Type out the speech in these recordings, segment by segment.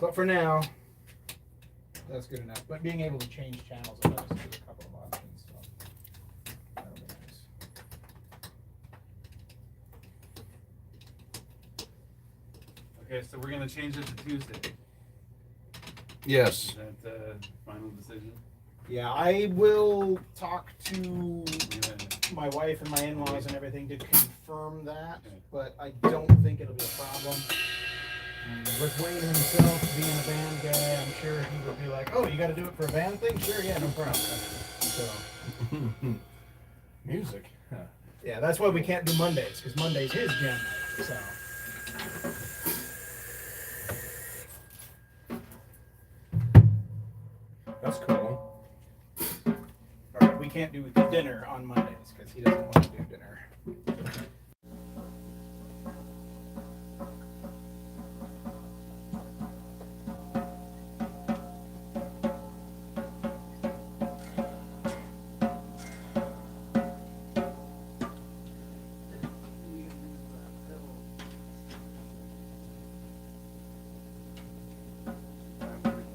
But for now, that's good enough. But being able to change channels allows us to do a couple of options. So that'll be nice. Okay, so we're gonna change it to Tuesday. Yes. Is that the final decision? Yeah, I will talk to Yeah. my wife and my in-laws and everything to confirm that, Okay. but I don't think it'll be a problem. With Wayne himself being a band guy, I'm sure he would be like, "Oh, you got to do it for a band thing? Sure, yeah, no problem." So, Music. Huh. yeah, that's why we can't do Mondays, because Monday's his jam night. So, That's cool. or we can't do dinner on Mondays because he doesn't want to do dinner.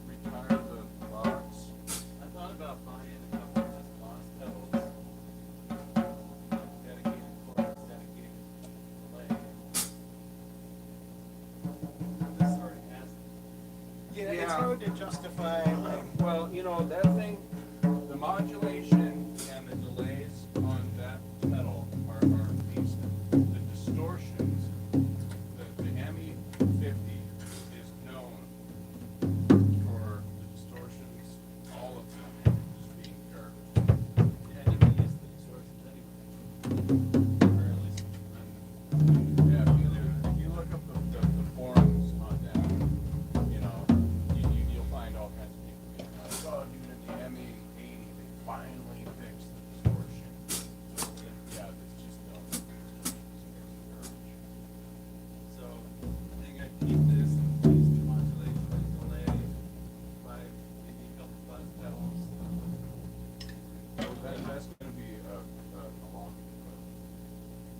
Retire the box. I thought about buying a couple of just boss pedals. Dedicated chords, dedicated delay. This already has it. Yeah, it's Yeah. hard to justify like. Well, you know, that thing, the modulation and the delays on that pedal are decent. The distortions, the ME50 is known for the distortions, all of them just being garbage. Yeah, you can use the distortions anyway. Or at least, Yeah, if you look up the forums on that, you know, you'll find all kinds of people being like, oh, even in the ME80, they finally fixed the distortion. Yeah, it's just garbage. so I think I'd keep this and use the modulation and delay, buy maybe a couple buzz pedals. That's gonna be a long,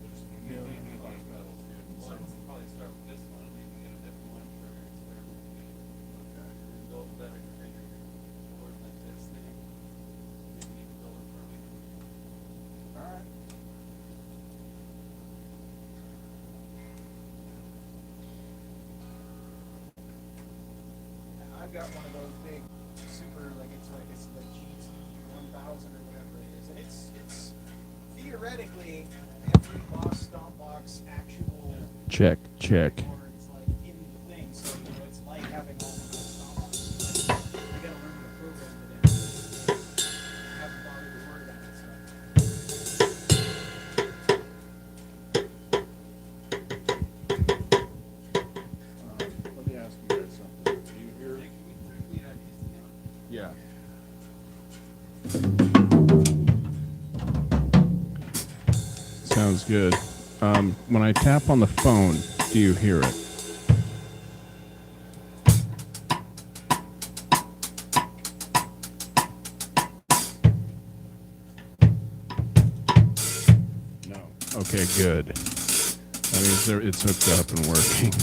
there's million plus pedals, dude. So we'll probably start with this one, and maybe get a different one for whatever we need. Okay. And then build a better configure board like this thing. Maybe you can build it for me. All right. I've got one of those big, super, it's the GT 1000 or whatever it is, and it's theoretically every boss stomp box actual Check. chords like in the thing, so it's like having all of those stomp boxes. I gotta learn the program today. I haven't bothered to work on it, so. Let me ask you guys something. Do you hear? Hey, can we turn the IDs down? Yeah. Sounds good. When I tap on the phone, do you hear it? No. Okay, good. That means it's hooked up and working.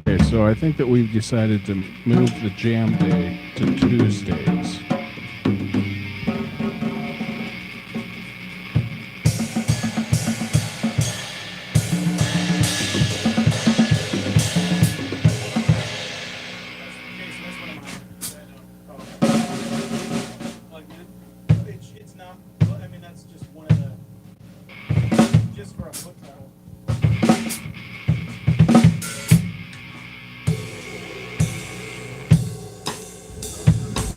Okay, so I think that we've decided to move the jam day to Tuesdays. Jason, that's one of mine. Plugged in? It's not, well, I mean, that's just one of the, just for a foot pedal.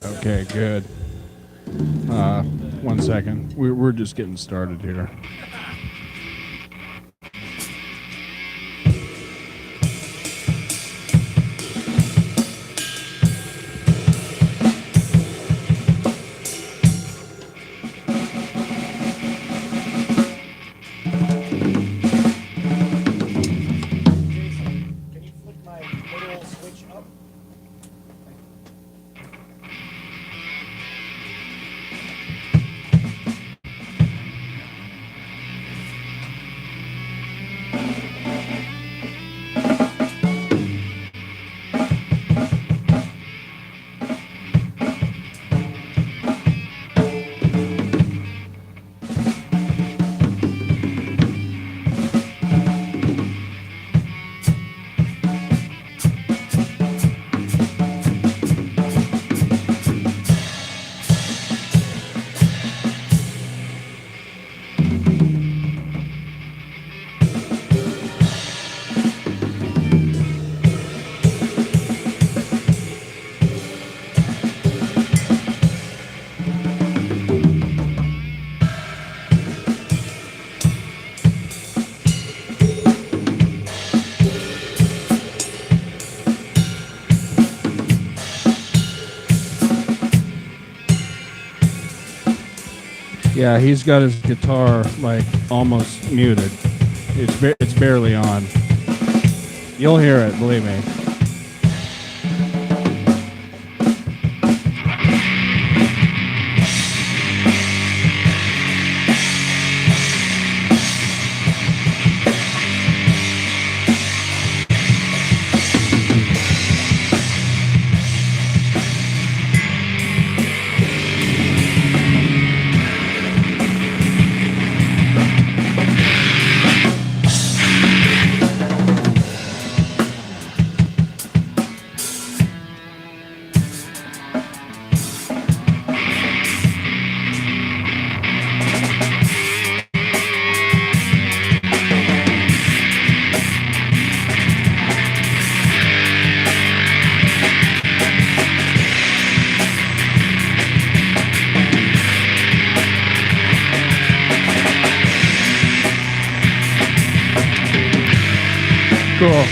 Okay, good. 1 second. We're just getting started here. Jason, can you flick my middle switch up? Yeah, he's got his guitar like almost muted. It's barely on. You'll hear it, believe me. Cool.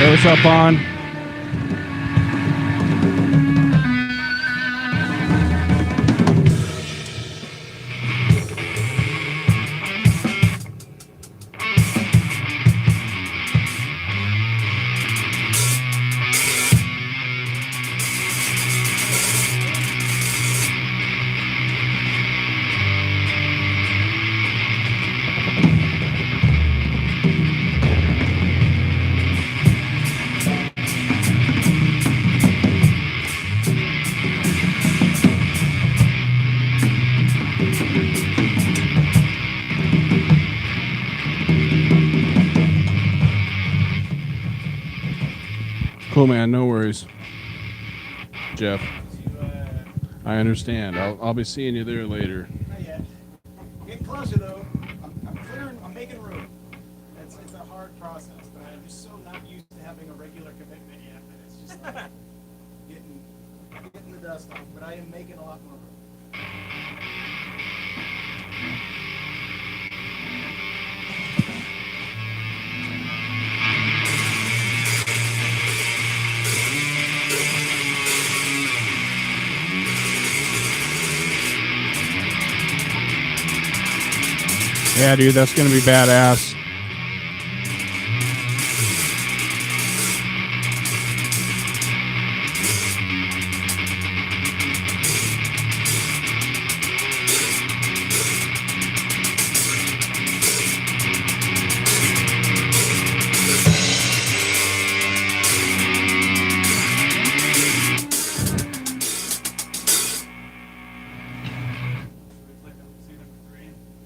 Hey, what's up, on? Cool, man. No worries, Jeff. I understand. I'll be seeing you there later. Not yet. Getting closer though. I'm clearing. I'm making room. It's a hard process, but I'm just so not used to having a regular commitment yet that it's just like getting the dust off. But I am making a lot more room. Yeah, dude, that's gonna be badass.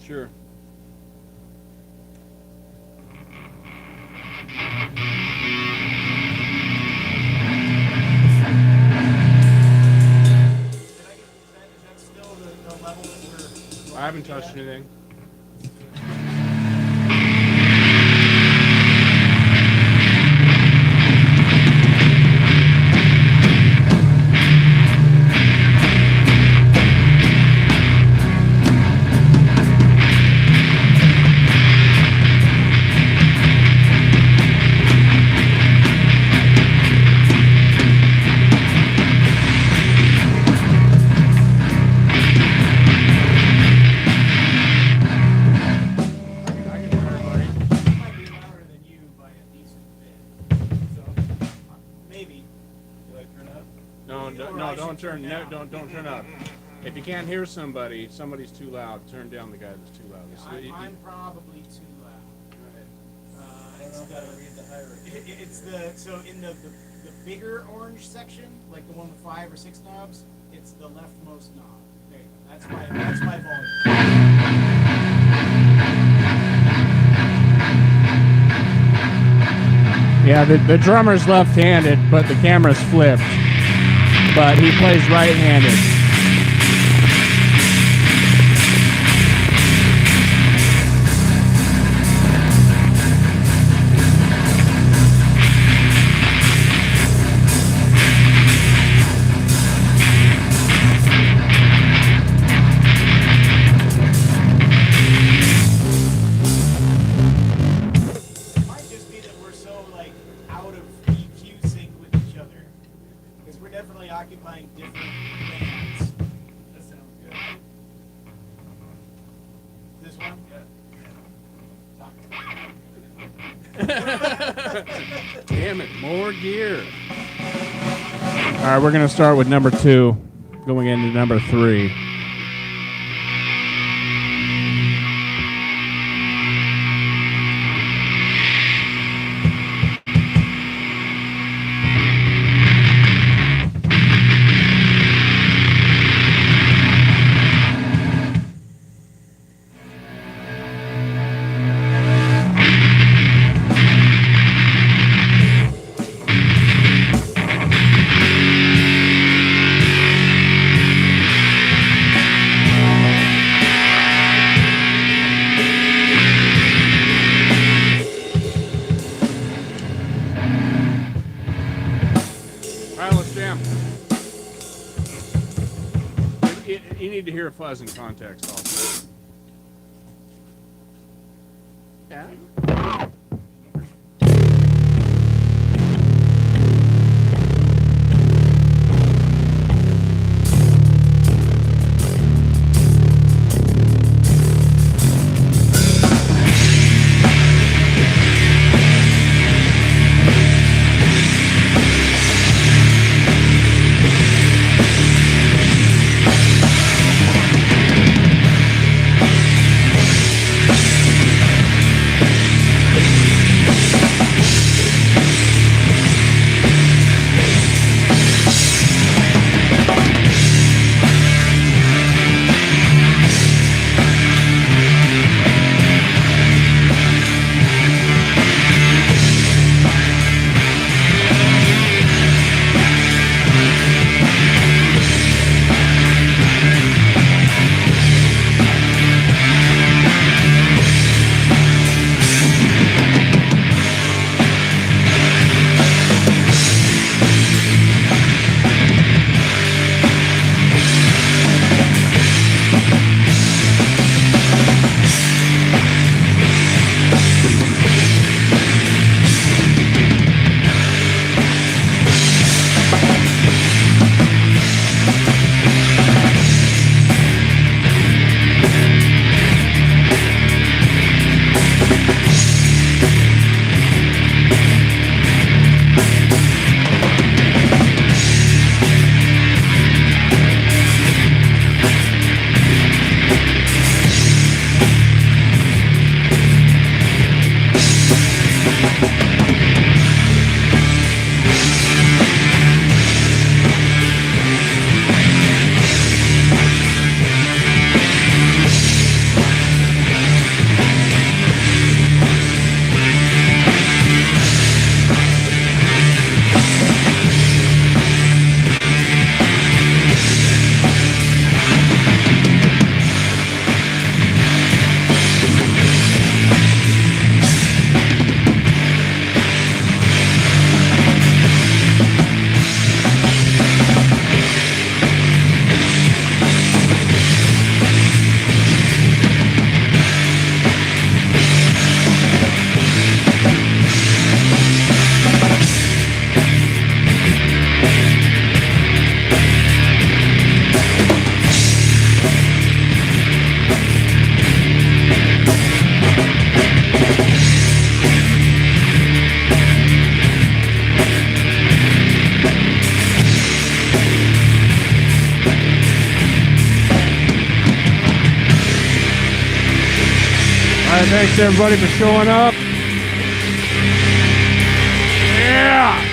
Sure. Is that still the level that we're? I haven't touched anything. Maybe. Do I turn up? No, don't turn up. If you can't hear somebody, somebody's too loud. Turn down the guy that's too loud. I'm probably too loud. It's Gotta read the hierarchy. it's the so in the bigger orange section, like the one with 5 or 6 knobs, it's the leftmost knob. There you go. That's my volume. Yeah, the drummer's left-handed, but the camera's flipped. But he plays right-handed. It might just be that we're so like out of EQ sync with each other, because we're definitely occupying different bands. That sounds good. This one? Damn it, more gear. All right, we're going to start with number 2, going into number 3. All right, let's jam. You need to hear a fuzz in context also. Yeah. right, thanks everybody for showing up. Yeah!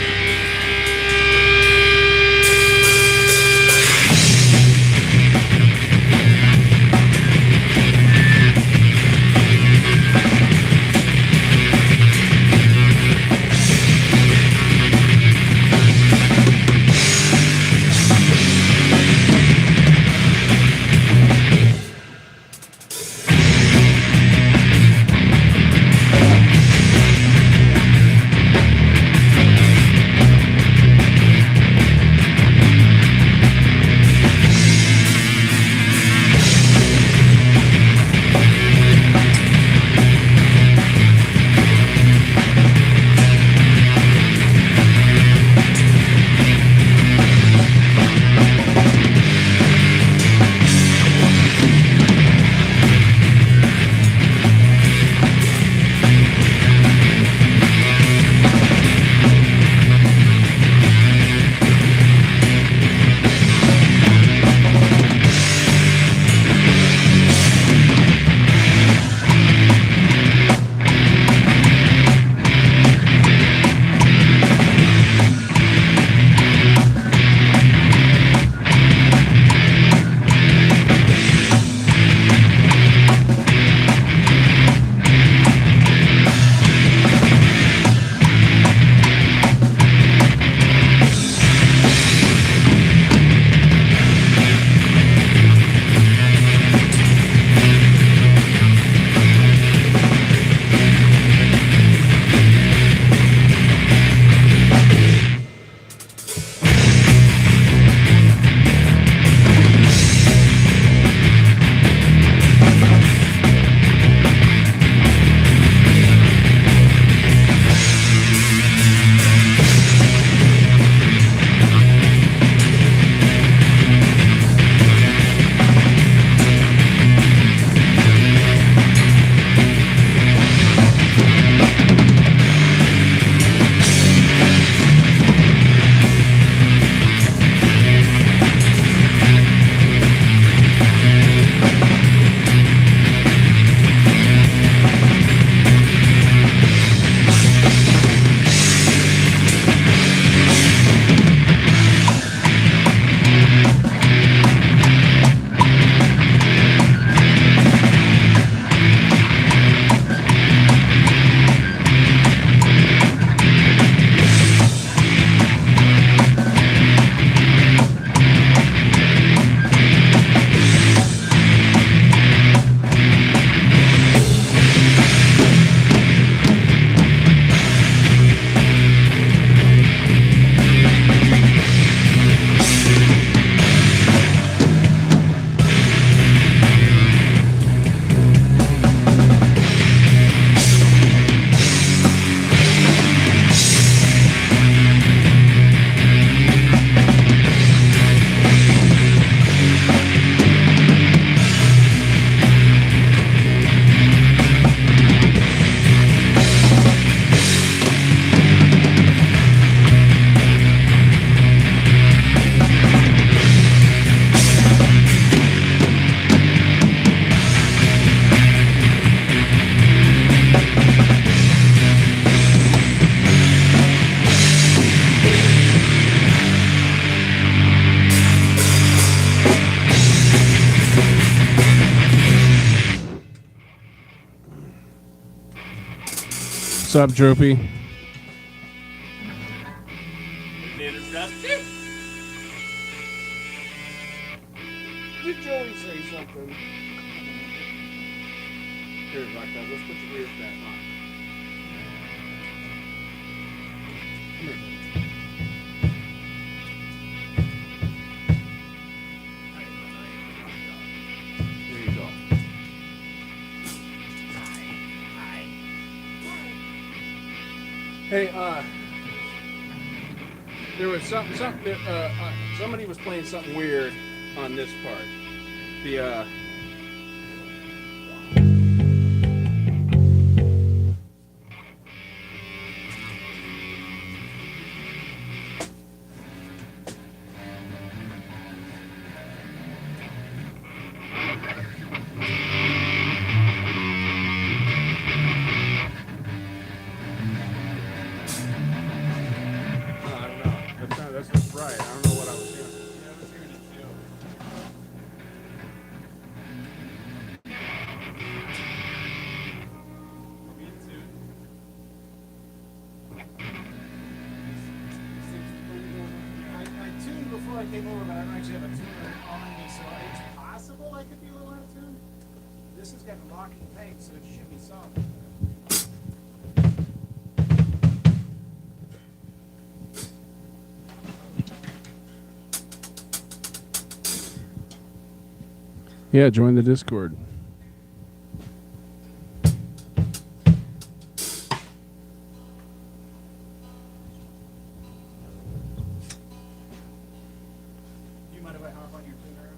What's up, Droopy? Did Joey say something? Here, rock that. Let's put your ears back on. Come here. There you go. Hey, there was somebody was playing something weird on this part. The came over, but I don't actually have a tuner on me, so it's possible I could be a little out of tune. This has got a locking tank, so it should be solid. Yeah, join the Discord. Do you mind if I hop on your tuner?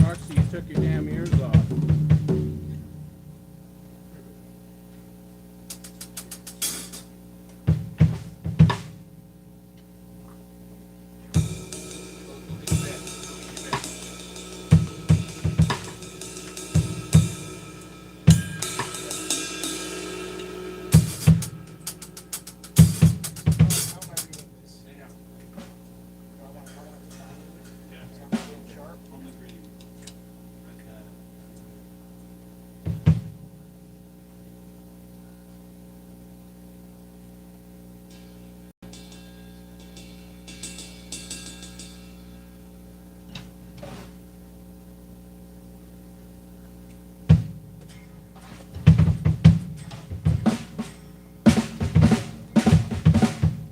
Roxy, you took your damn ears off. How am I reading this? Sharp. Only green.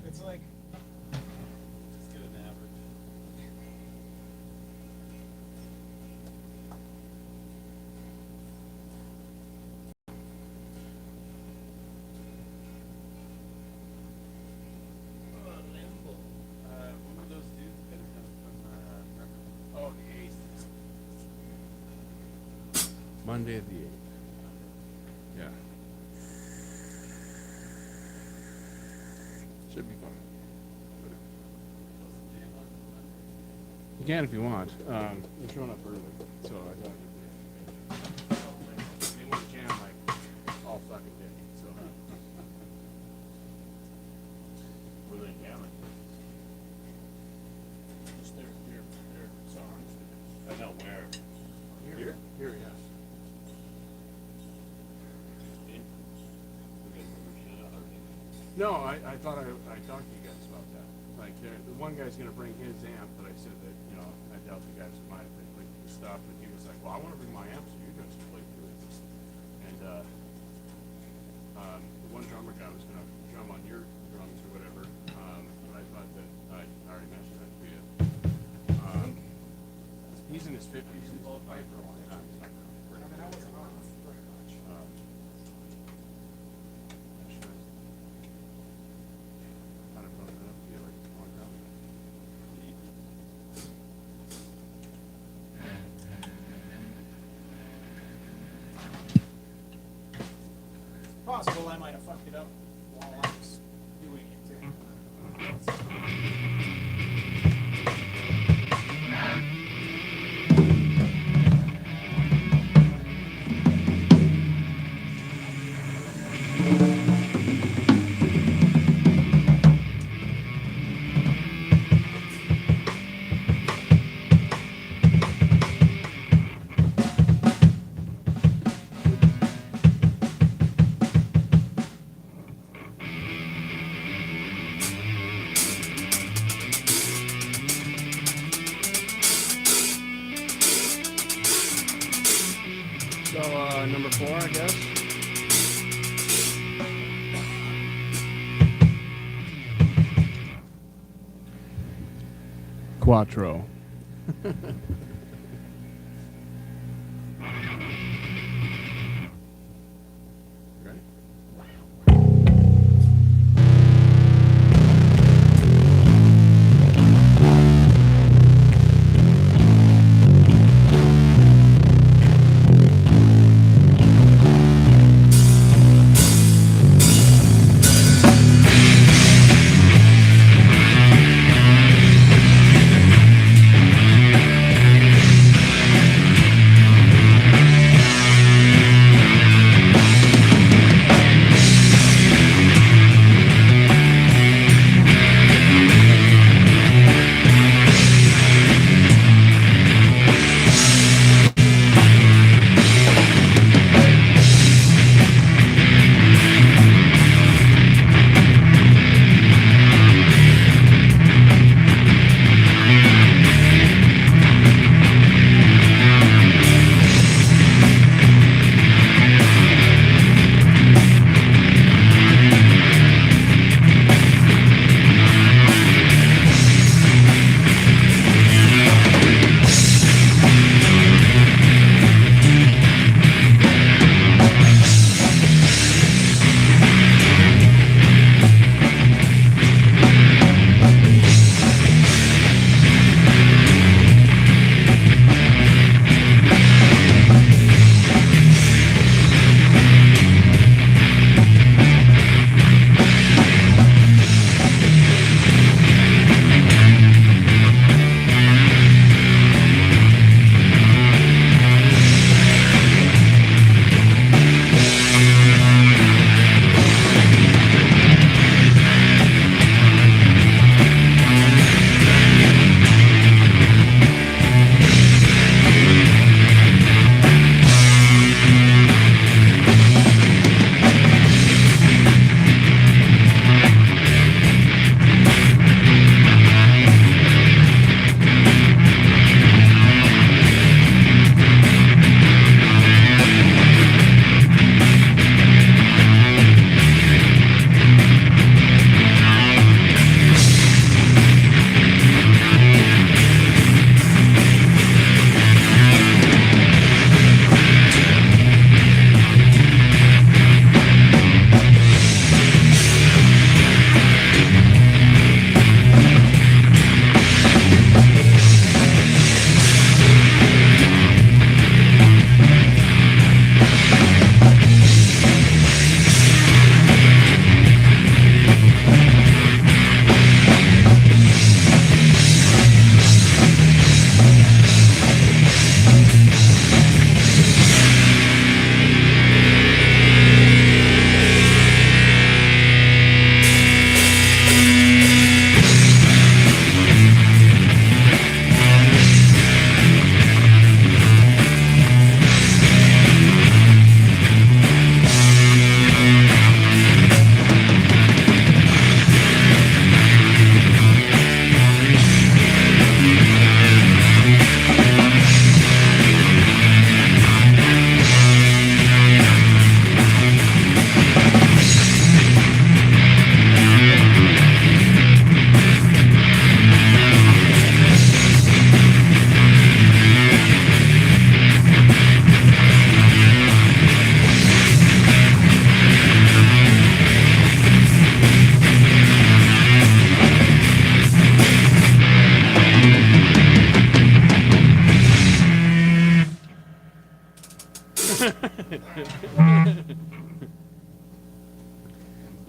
It's like, Let's get an average. When were those dudes gonna come from, oh, the 8th. Monday the 8th. Yeah. Should be fun. You can if you want. You're showing up early, so I thought they want to jam like all fucking day. So Were they jamming? Just their songs. I know where. here, yes. No, I thought I talked to you guys about that. Like, the one guy's gonna bring his amp, but I said that, you know, I doubt the guys might have been the stuff, and he was like, well, I wanna bring my amp so you guys can play through it. And, the one drummer guy was gonna drum on your drums or whatever, but I thought that, I already mentioned that to you. He's in his 50s, he's played for a long time. He's not gonna- I mean, I wasn't on very much. Kind of fun enough to be like a long time. Possible I might have fucked it up while I was doing it too. So, number 4, I guess. Quattro. Ready?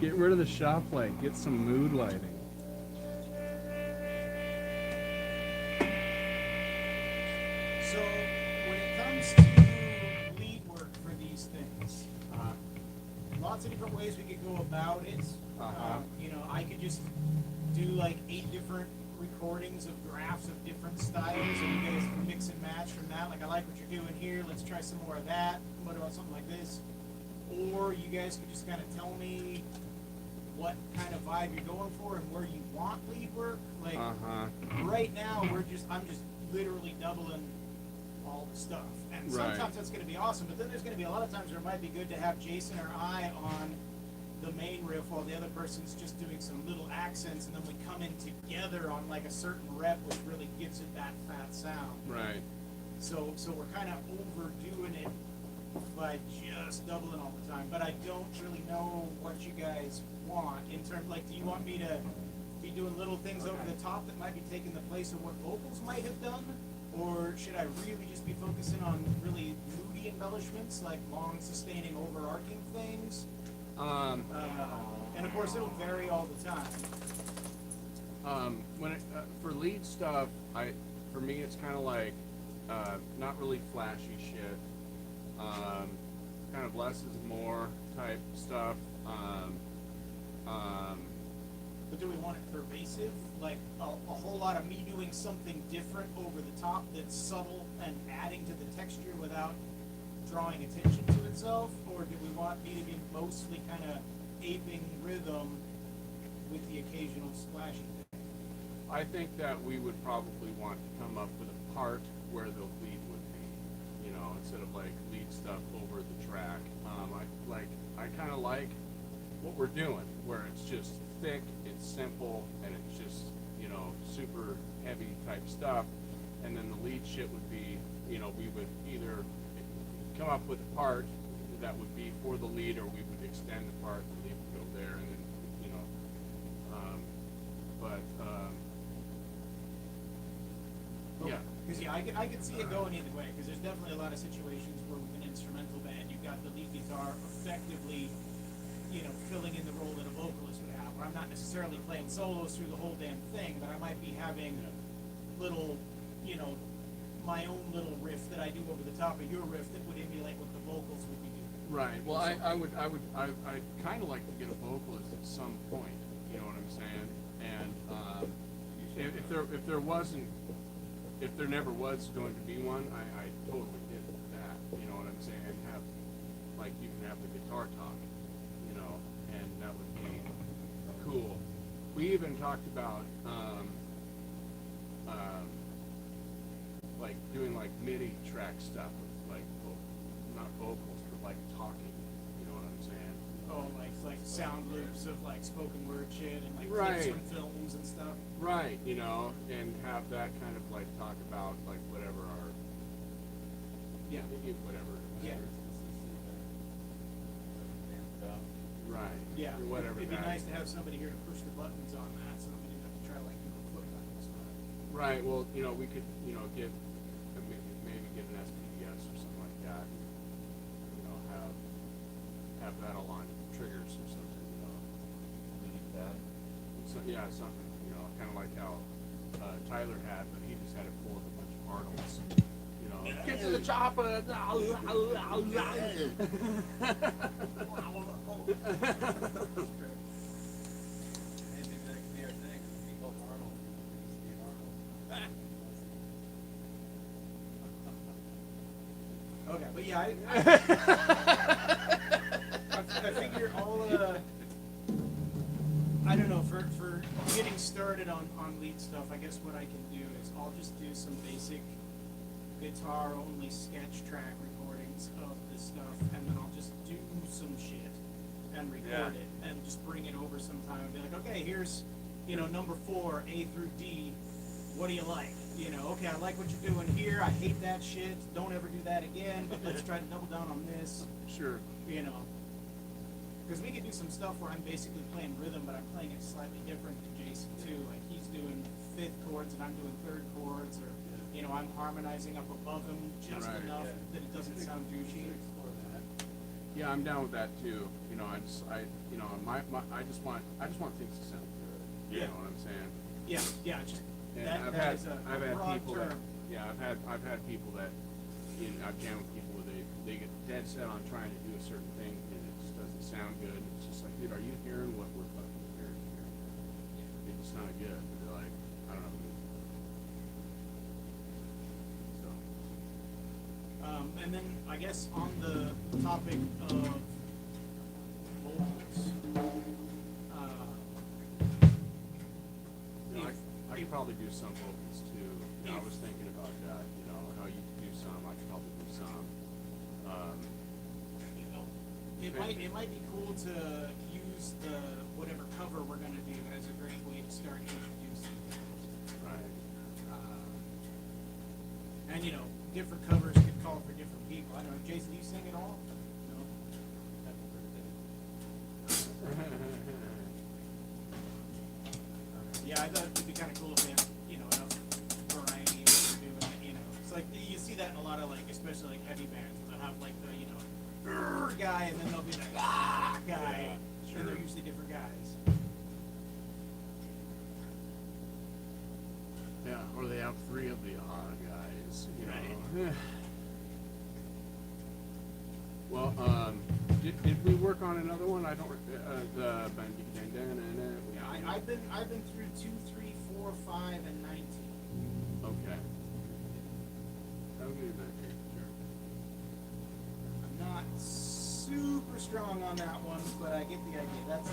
Get rid of the shop light. Get some mood lighting. So when it comes to lead work for these things, lots of different ways we could go about it. You know, I could just do like 8 different recordings of graphs of different styles, and you guys can mix and match from that. Like, I like what you're doing here. Let's try some more of that. What about something like this? Or you guys could just kind of tell me what kind of vibe you're going for and where you want lead work. Like right now, I'm just literally doubling all the stuff, and sometimes that's going to be awesome. But then there's going to be a lot of times where it might be good to have Jason or I on the main riff while the other person's just doing some little accents, and then we come in together on like a certain rep, which really gives it that fat sound. Right. So we're kind of overdoing it by just doubling all the time. But I don't really know what you guys want in terms, like, do you want me to be doing little things over the top that might be taking the place of what vocals might have done? Or should I really just be focusing on really moody embellishments, like long sustaining overarching things? And of course it'll vary all the time. For lead stuff, for me it's kind of like not really flashy shit. Kind of less is more type stuff. But do we want it pervasive? Like a whole lot of me doing something different over the top that's subtle and adding to the texture without drawing attention to itself? Or do we want me to be mostly kind of aping rhythm with the occasional splashy thing? I think that we would probably want to come up with a part where the lead would be, you know, instead of like lead stuff over the track. I kind of like what we're doing, where it's just thick, it's simple, and it's just, you know, super heavy type stuff. And then the lead shit would be, you know, we would either come up with a part that would be for the lead, or we would extend the part, the lead would go there, and then, you know, yeah. Because I could see it going either way. Because there's definitely a lot of situations where with an instrumental band, you've got the lead guitar effectively, you know, filling in the role that a vocalist would have. Where I'm not necessarily playing solos through the whole damn thing, but I might be having little, you know, my own little riff that I do over the top of your riff that would emulate what the vocals would be doing. Right. Well, I'd kind of like to get a vocalist at some point. You know what I'm saying? And if there never was going to be one, I totally did that. You know what I'm saying? Have, like, you can have the guitar talk, you know, and that would be cool. We even talked about like doing like MIDI track stuff with like not vocals but like talking. You know what I'm saying? Oh, like sound loops of like spoken word shit and like Right. clips from films and stuff. Right, you know, and have that kind of like talk about like whatever our whatever. Yeah. Right. Yeah. Or whatever. It'd be that nice is. to have somebody here to push the buttons on that, so we didn't have to try like do a flip button and stuff. Right. Well, you know, we could, you know, maybe get an SPS or something like that. You know, have that along triggers or something. You know. So yeah, something. You know, kind of like how Tyler had, but he just had it full of a bunch of articles. You know, get to the chopper. Okay, but yeah, I figure all I don't know, for getting started on lead stuff, I guess what I can do is I'll just do some basic guitar only sketch track recordings of this stuff, and then I'll just do some shit and record it and just bring it over sometime and be like, okay, here's, you know, number 4, A through D, what do you like? You know, okay, I like what you're doing here, I hate that shit, don't ever do that again, let's try to double down on this. Sure. You know, because we could do some stuff where I'm basically playing rhythm, but I'm playing it slightly different than Jason too. Like he's doing 5th chords and I'm doing 3rd chords, or you know, I'm harmonizing up above him just Right. enough that it doesn't sound douchey. Yeah, I'm down with that too. you know, you know, I just want things to sound good. You Yeah. know what I'm saying? Yeah, just And that, I've that had is a I've had broad people term. that I've had people that I've jammed with people where they get dead set on trying to do a certain thing and it just doesn't sound good. It's just like, dude, are you hearing what we're fucking hearing here? It just sounded good. But they're like, I don't know. So And then I guess on the topic of vocals, you know, I could probably do some vocals too. You know, I was thinking about that. You know, how you could do some, I could probably do some. you know, it might be cool to use the whatever cover we're gonna do as a great way to start introducing things. Right. And you know, different covers could call for different people. I don't know, Jason, do you sing at all? No. Yeah, I thought it'd be kind of cool if we had, you know, enough variety of what we're doing. You know, it's like you see that in a lot of like, especially like heavy bands. They'll have like the guy, and then there'll be the guy, Yeah, and they're sure. usually different guys. Yeah, or they have three of the guys, you know. Right. Well, did we work on another one? I don't. The Yeah, I've been through 2, 3, 4, 5, and 19. Okay. That'll give you that. Sure. I'm not super strong on that one, but I get the idea. That's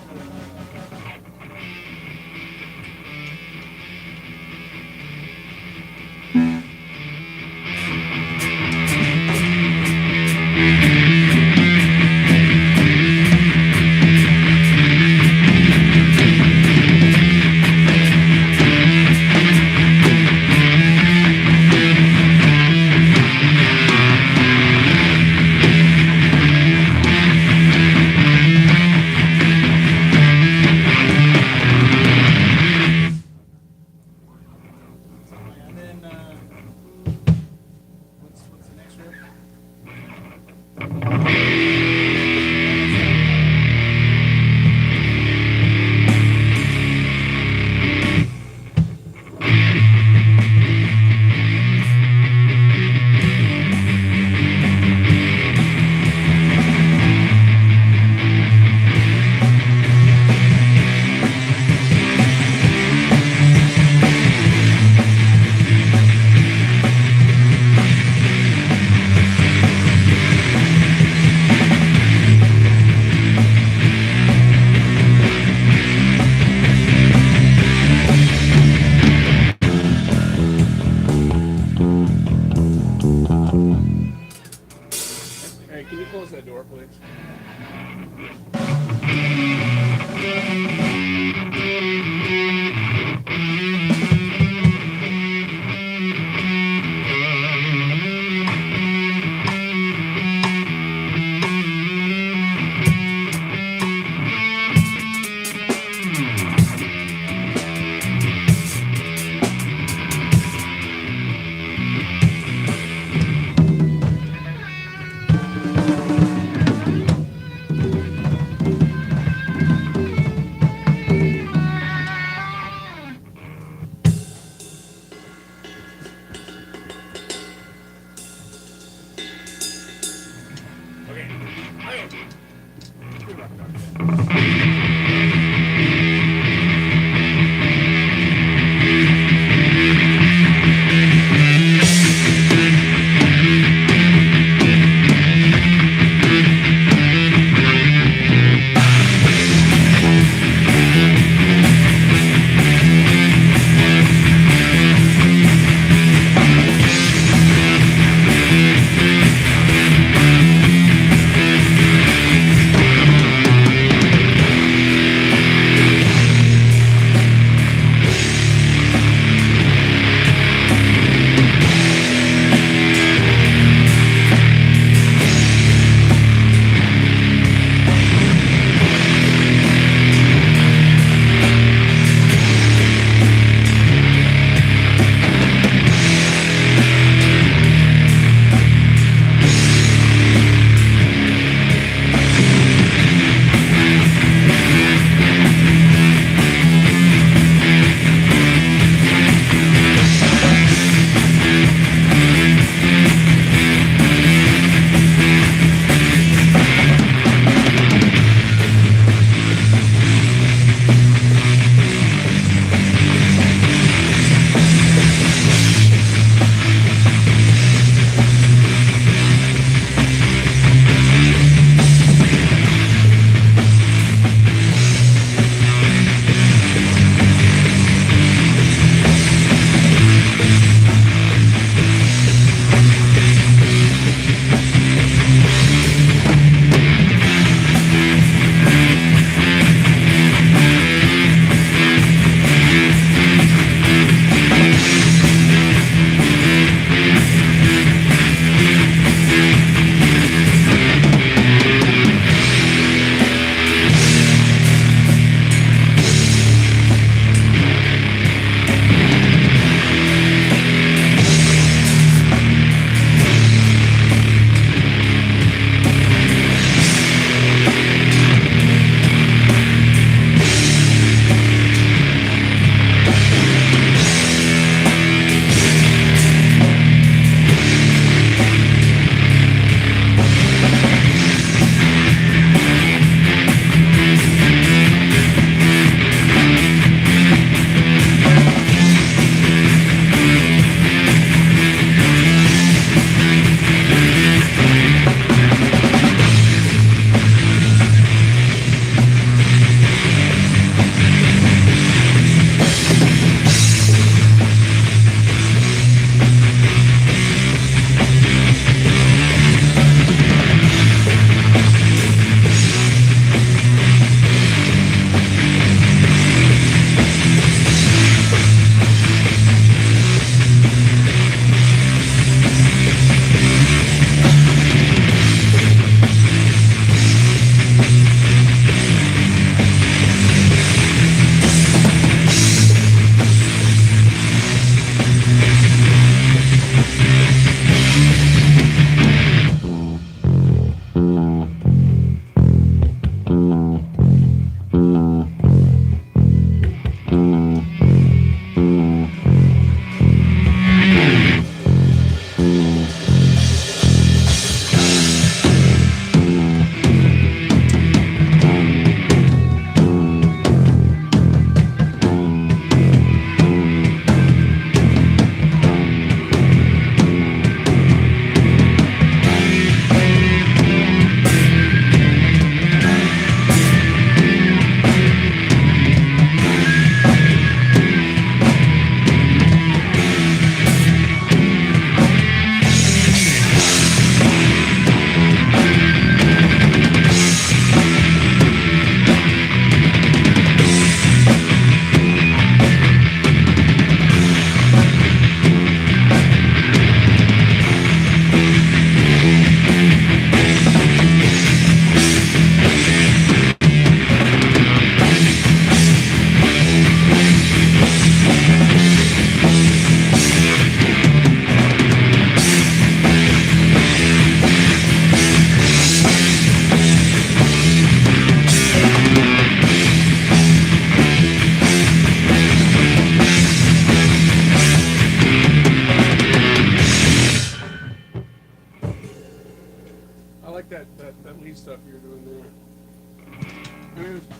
sounds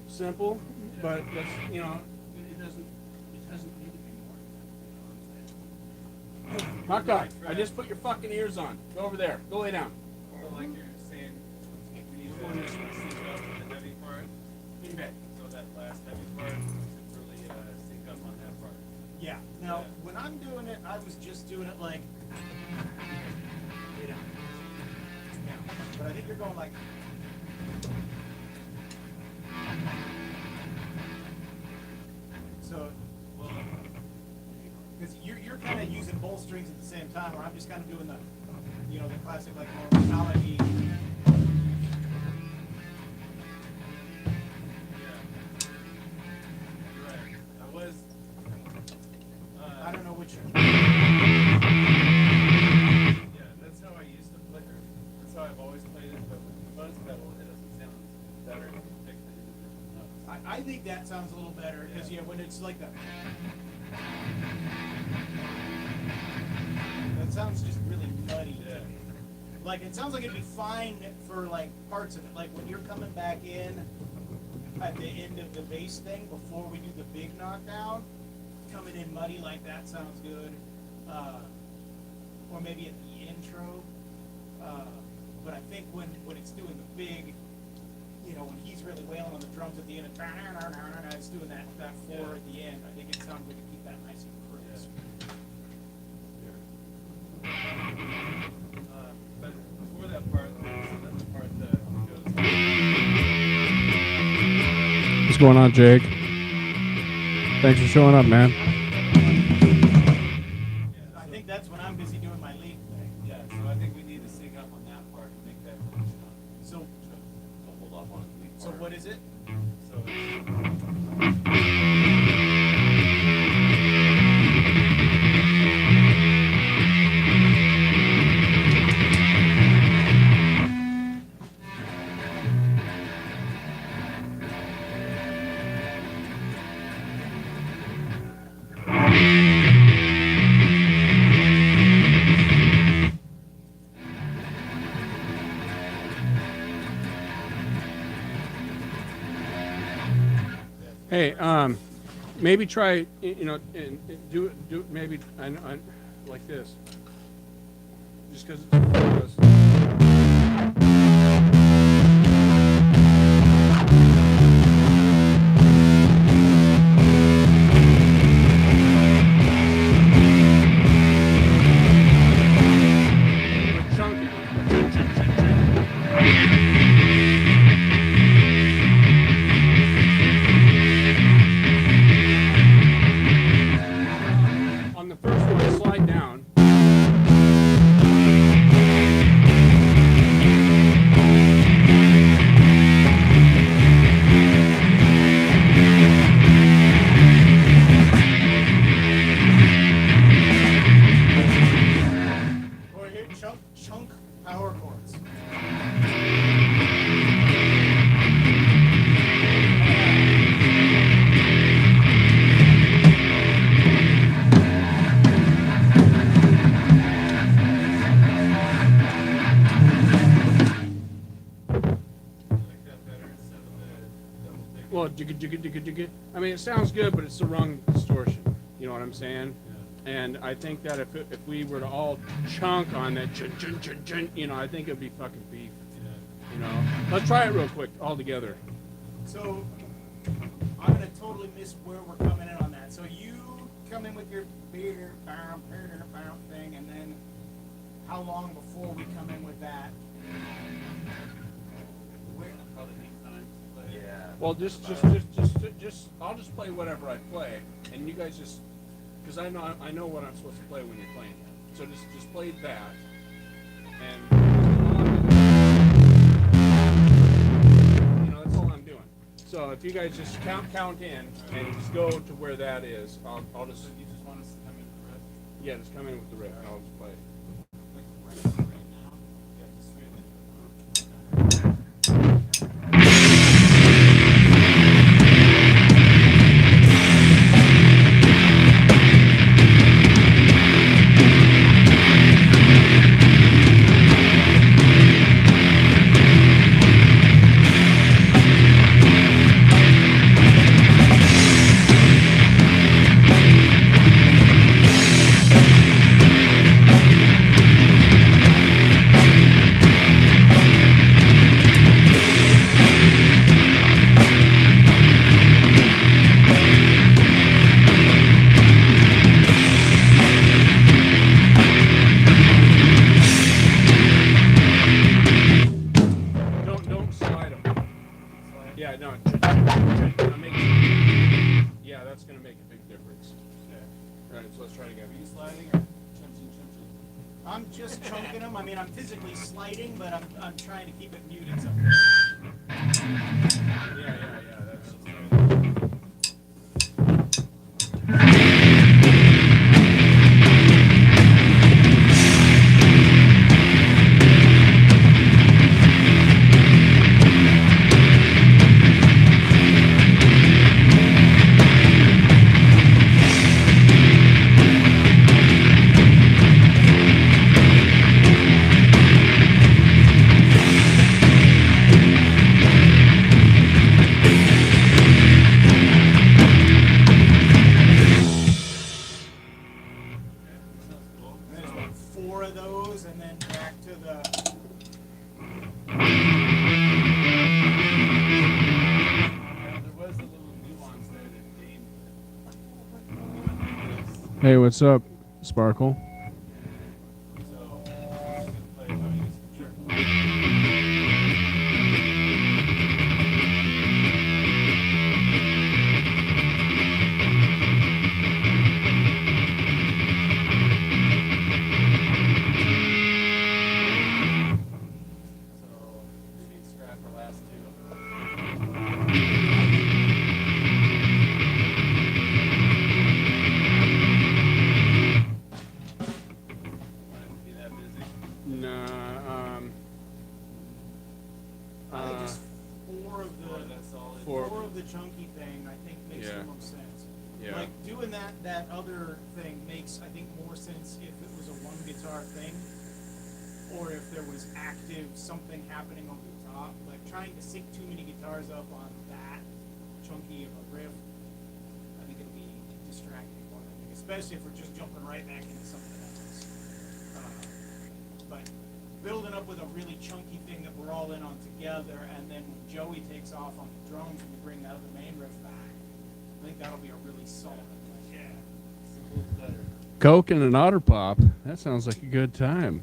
simple, but that's, you know, it doesn't need to be more. Knock up. I just put your fucking ears on. Go over there. Go lay down. So like you're saying, we need to sync up the heavy part, In bed. so that last heavy part should really sync up on that part. Yeah. Now, Yeah. when I'm doing it, I was just doing it like, you know, but I think you're going like. So, because you're kind of using both strings at the same time, where I'm just kind of doing the, you know, the classic like more melody. Yeah. You're right. I was. I don't know which. Yeah, that's how I used to play her. That's how I've always played it, but with the buzz pedal, it doesn't sound better to pick the individual notes. I think that sounds a little better because yeah, when it's like that sounds just really nutty. Yeah. Like it sounds like it'd be fine for like parts of it, like when you're coming back in at the end of the bass thing before we do the big knockdown, coming in muddy like that sounds good, or maybe at the intro. But I think when it's doing the big, you know, when he's really wailing on the drums at the end, it's doing that four at the end. I think it sounds good to keep that nice and crisp. But before that part, there's another part that goes. What's going on, Jake? Thanks for showing up, man. Yeah, I think that's when I'm busy doing my lead thing. yeah, so I think we need to sync up on that part and make that really strong. So, Hold off on the lead so part. what is it? So it's, Hey, maybe try, you know, and do maybe I like this. Just because on the first one, slide down. Or here, chunk power chords. I like that better instead of the double pick. Well, jigga jigga jigga jigga. I mean, it sounds good, but it's the wrong distortion. You know what I'm saying? And I think that if we were to all chunk on that, chun chun chun chun, you know, I think it'd be fucking beef. Yeah. You know, let's try it real quick, all together. So I'm gonna totally miss where we're coming in on that. So you come in with your beer thing, and then how long before we come in with that? Where, Probably next time to play. Yeah. Well, just, I'll just play whatever I play, and you guys just, because I know what I'm supposed to play when you're playing it. So just play that, and you know that's all I'm doing. So if you guys just count in and just go to where that is, I'll just So you just want us to come in with the rest? yeah, just come in with the riff, and I'll just play. right now? Yeah, just straight in. So Yeah, no, yeah, that's gonna make a big difference. Okay. Right, so let's try it again. Are you sliding or chunching? I'm just chunking them. I mean, I'm physically sliding, but I'm trying to keep it muted somehow. Yeah, that's. And there's about 4 of those, and then back to the. There was a little nuance there that Dane. Hey, what's up, Sparkle? So, I'm just gonna play how he used to. Sure. So, maybe scrap our last two. Want it to be that busy? Nah, I think just 4 of Or the. that's solid. Four. Of the chunky thing, I think makes Yeah. the most sense. Yeah. Like doing that other thing makes, I think, more sense if it was a 1 guitar thing, or if there was active something happening on the top. Like trying to sync too many guitars up on that chunky of a riff, I think it'll be distracting more than anything, especially if we're just jumping right back into something else. But building up with a really chunky thing that we're all in on together, and then when Joey takes off on the drums and we bring that other main riff back, I think that'll be a really solid. Yeah. It's a little better. Coke and an otter pop. That sounds like a good time.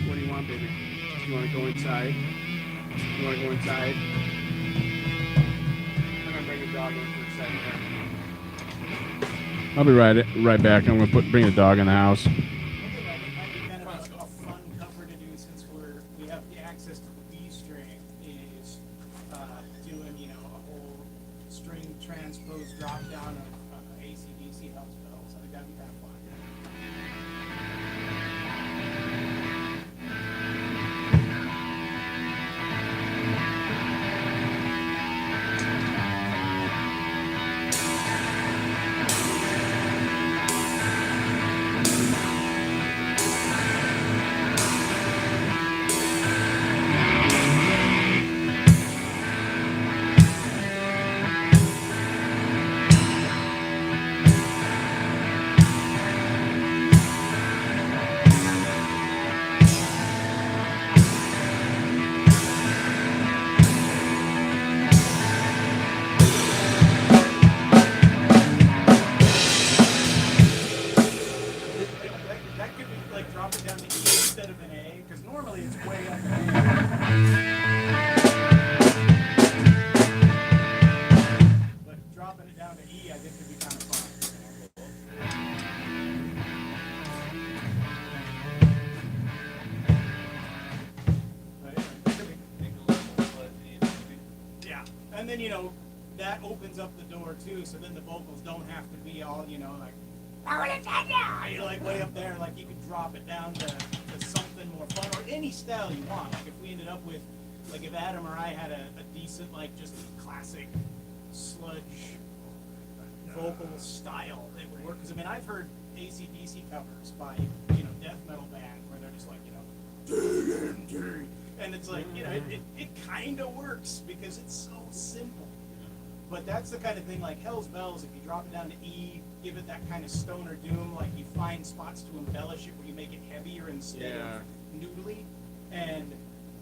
What do you want, baby? You want to go inside? You want to go inside? I'm gonna bring the dog in for a second. I'll be right back. I'm gonna bring the dog in the house. I think that might be kind of a fun cover to do since we have the access to the B string is doing, you know, a whole string transpose drop down of AC/DC house bells. I think that'd be kind of fun. That could be like drop it down to E instead of an A, because normally it's way up there. But dropping it down to E, I think could be kind of fun. But anyway, it could be- Make a little more blood need, maybe. Yeah, and then, you know, that opens up the door too, so then the vocals don't have to be all, you know, like, you're like way up there, like you could drop it down to something more fun, or any style you want. Like if we ended up with, like if Adam or I had a decent, like just classic sludge vocal style, it would work. Because I mean, I've heard AC/DC covers by, you know, death metal bands where they're just like, you know, and it's like, you know, it kind of works because it's so simple. But that's the kind of thing like Hell's Bells, if you drop it down to E, give it that kind of stoner doom, like you find spots to embellish it where you make it heavier instead of noodly. And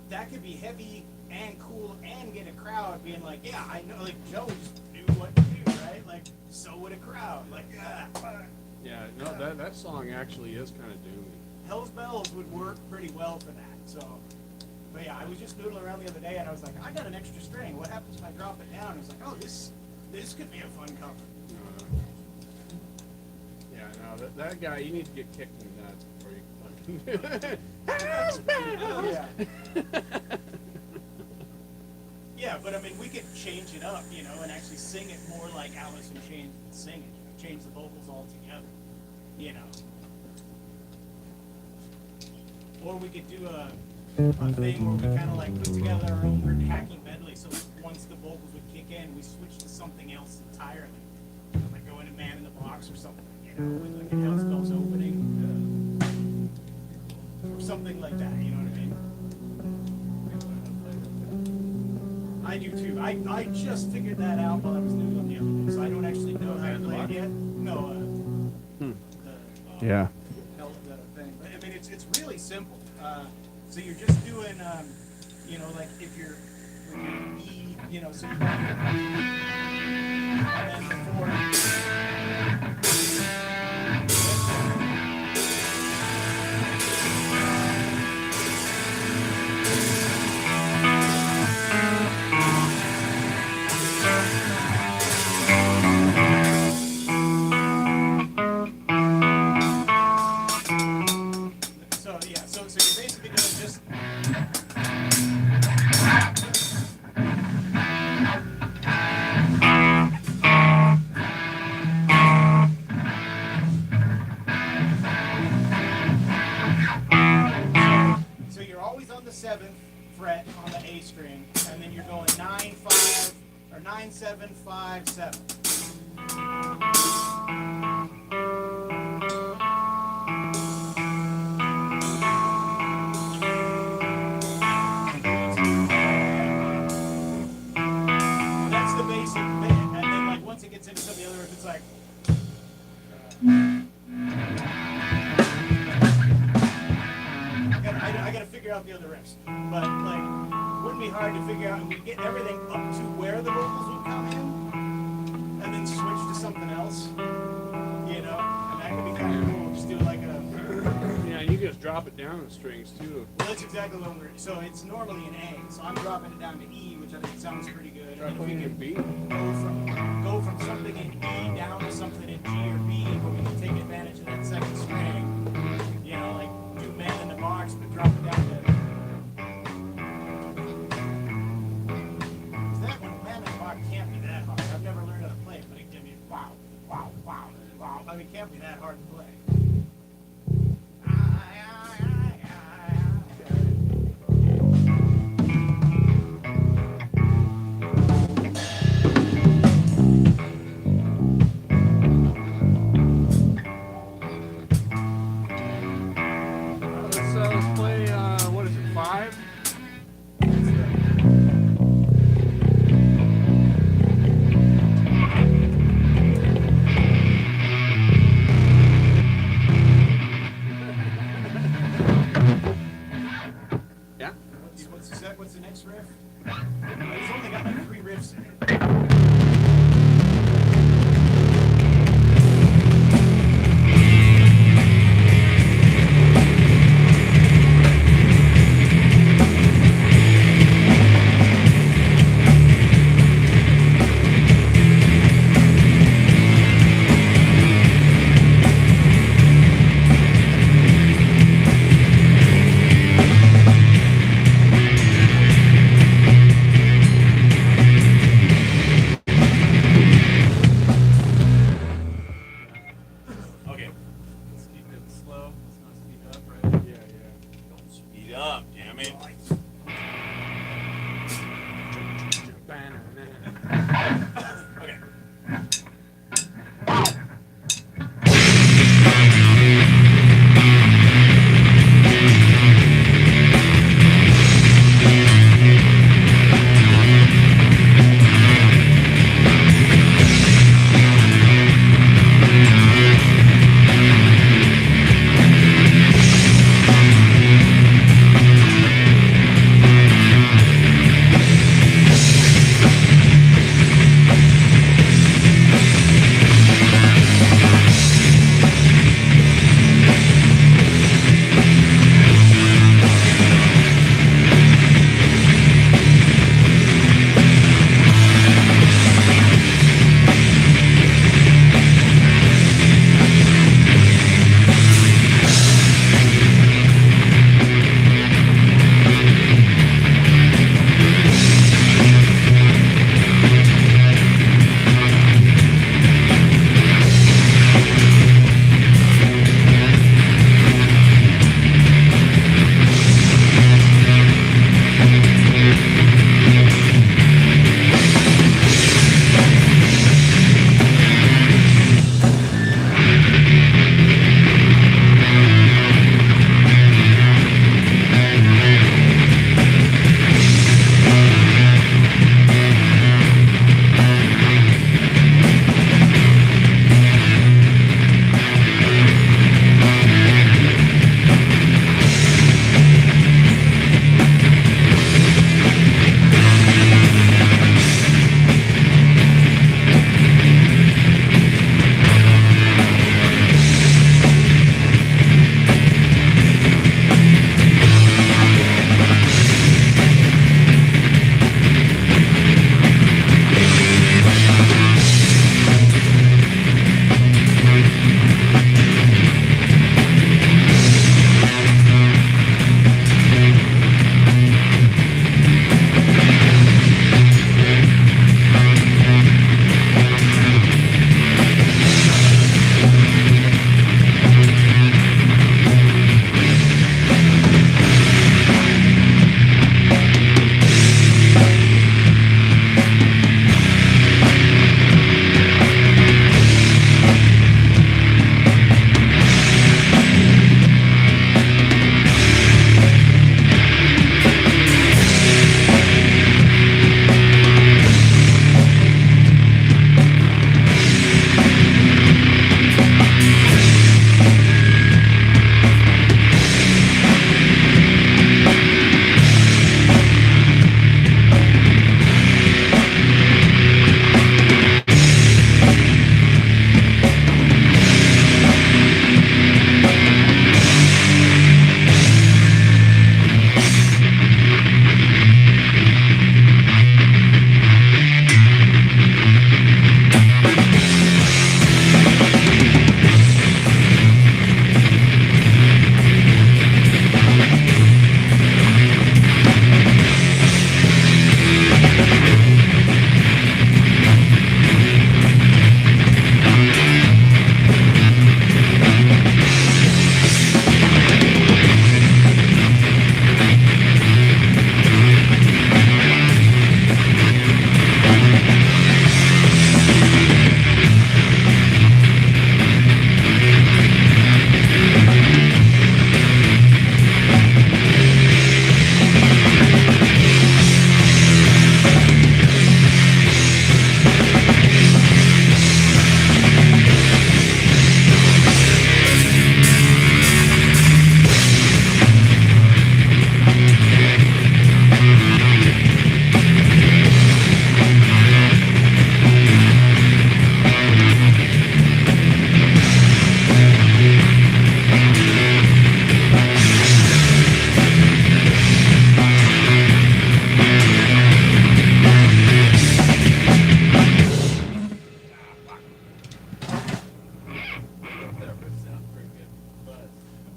that could be heavy and cool and get a crowd being like, yeah, I know, like Joe just knew what to do, right? Like, so would a crowd. Like, Yeah, no, that song actually is kind of doomy. Hell's Bells would work pretty well for that. So, but yeah, I was just noodling around the other day and I was like, I got an extra string. What happens if I drop it down? I was like, oh, this could be a fun cover. Yeah, no, that guy, you need to get kicked in the nuts before you can Hell's Bells! Yeah. Yeah, but I mean, we could change it up, you know, and actually sing it more like Alice in Chains would sing it. Change the vocals altogether, you know. Or we could do a thing where we kind of like put together our own weird hacking medley, so once the vocals would kick in, we switch to something else entirely. Like go into Man in the Box or something, you know, with like a Hell's Bells opening. Or something like that, you know what I mean? I do too. I just figured that out while I was noodling the other day, so I don't actually know how to play it yet. No, Yeah. hell of that thing. But I mean, it's really simple. So you're just doing, you know, like if you're when you're E, you know, so you're going and then before. So yeah, so you're basically doing just. So you're always on the 7th fret on the A string, and then you're going 9-5 or 9-7-5-7. That's the basic bit, and then like once it gets into some of the other riffs, it's like. I gotta figure out the other riffs, but like, wouldn't be hard to figure out. We get everything up to where the vocals would come in, and then switch to something else, you know, and that could be kind of cool. Just do like a. Yeah, and you just drop it down in strings too. Well, that's exactly what we're. So it's normally an A, so I'm dropping it down to E, which I think sounds pretty good. Try And if we playing a can B. go from something in E down to something in G or B, where we can take advantage of that second string, you know, like do Man in the Box, but drop it down to. That one, Man in the Box can't be that hard. I've never learned how to play it, but it can be wow, wow, wow, wow. I mean, it can't be that hard to play. Let's play, what is it, 5?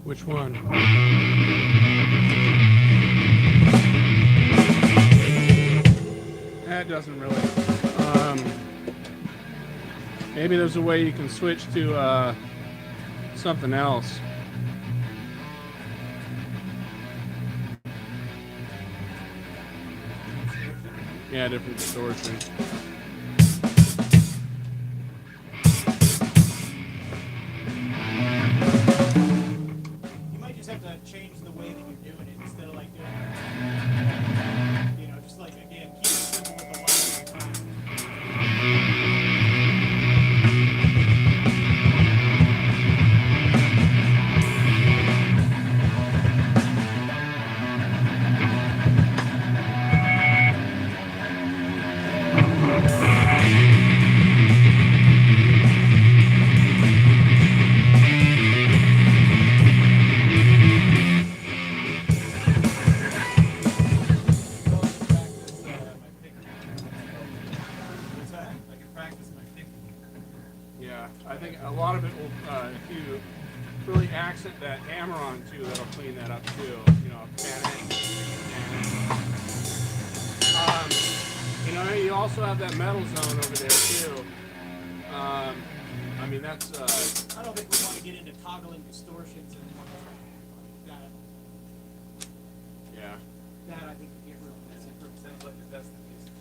Which one? That doesn't really. Maybe there's a way you can switch to something else. Yeah, different distortion. You might just have to change the way that you're doing it instead of like doing, you know, just like again, keep it simple with the line at a time. What's that? I can practice my picking. Yeah, I think a lot of it will, if you really accent that hammer on too, that'll clean that up too. You know, pan it. You know, you also have that metal zone over there too. I mean, that's. I don't think we want to get into toggling distortions and that. Yeah. That I think would get real messy. Sounds like the best of music.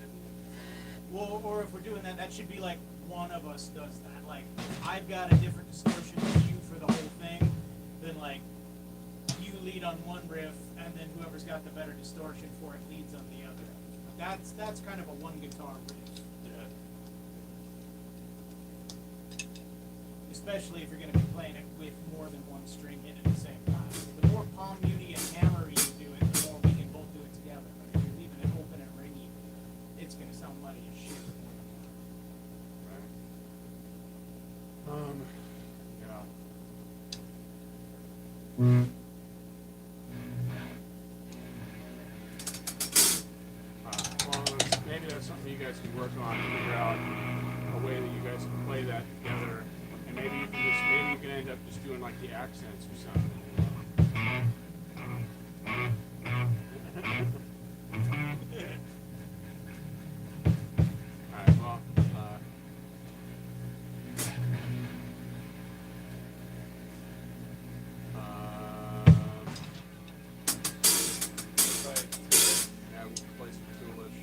Well, or if we're doing that, that should be like one of us does that. Like, I've got a different distortion than you for the whole thing. Then like, you lead on one riff, and then whoever's got the better distortion for it leads on the other. That's kind of a one guitar riff. Yeah. Especially if you're going to be playing it with more than one string hit at the same time. The more palm muty and hammery you do it, the more we can both do it together. But if you're leaving it open and ringy, it's going to sound muddy as shit. Yeah. Well, maybe that's something you guys can work on and figure out a way that you guys can play that together. And maybe you can end up just doing like the accents or something. Alright, well, yeah, we can play some Toolish.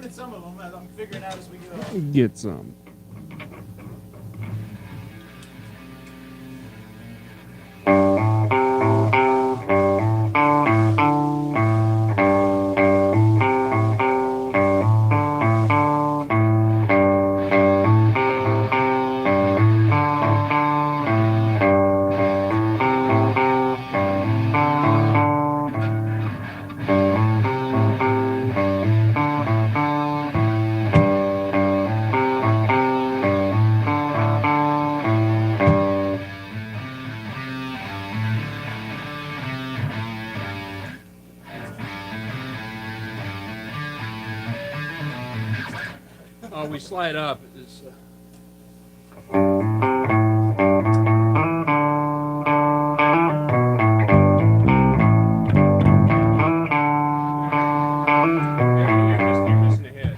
get some of them. I'm figuring out as we go. Get some. Oh, we slide up. It's, you're missing a hit.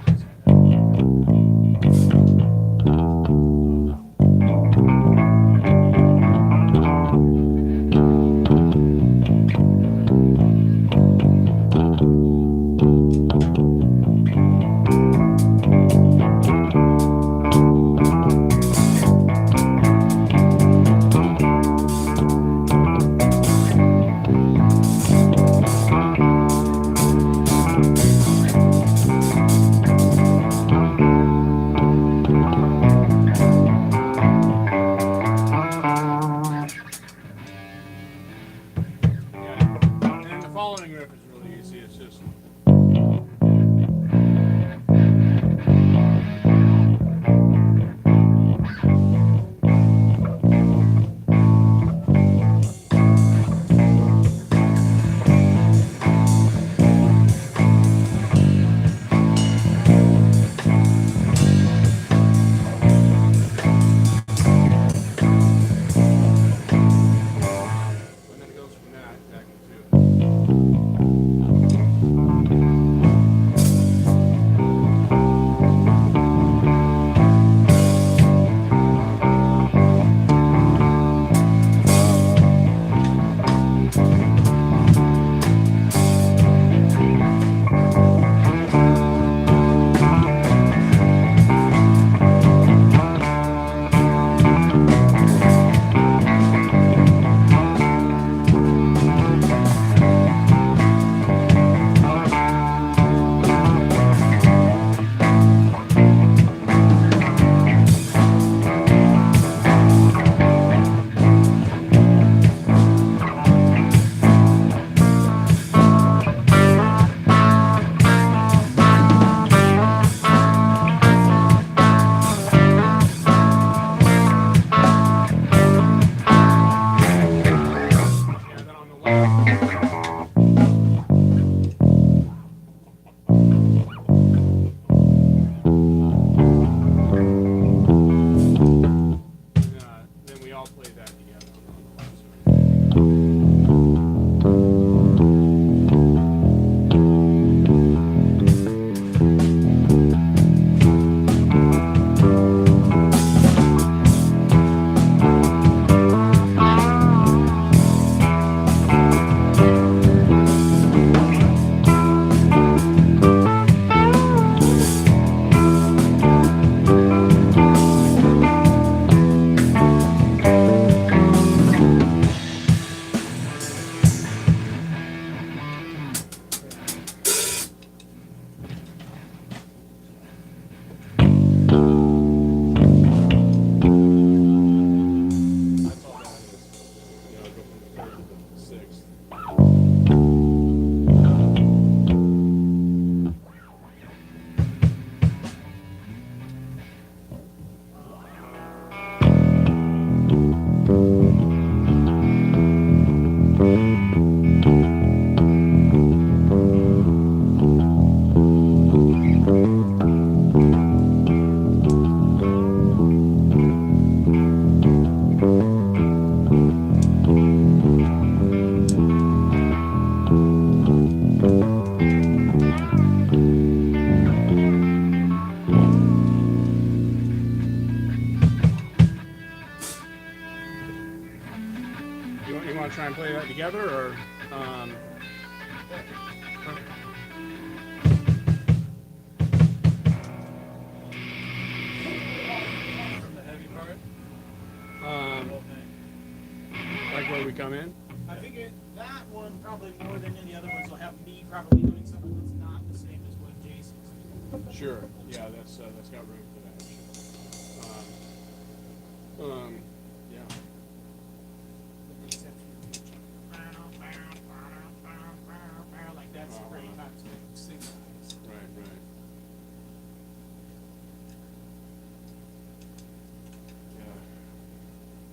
And the following riff is really easy. It's just. And then it goes from that back into. And then on the left. Then we all play that together on the left side. That's all that is. You know, go from the third to the sixth. You want to try and play that together, or? whole thing. Like where we come in. I figured that one probably more than any other ones will have me probably doing something that's not the same as what Jason's doing. Sure. Yeah, that's got room for that. Sure. Yeah. With the exception of like that's pretty hard to synchronize. Right. Right.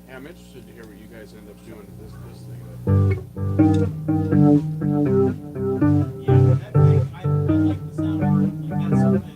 Yeah. I'm interested to hear what you guys end up doing to this thing. Yeah, that thing, I like the sound of it. Like that's something.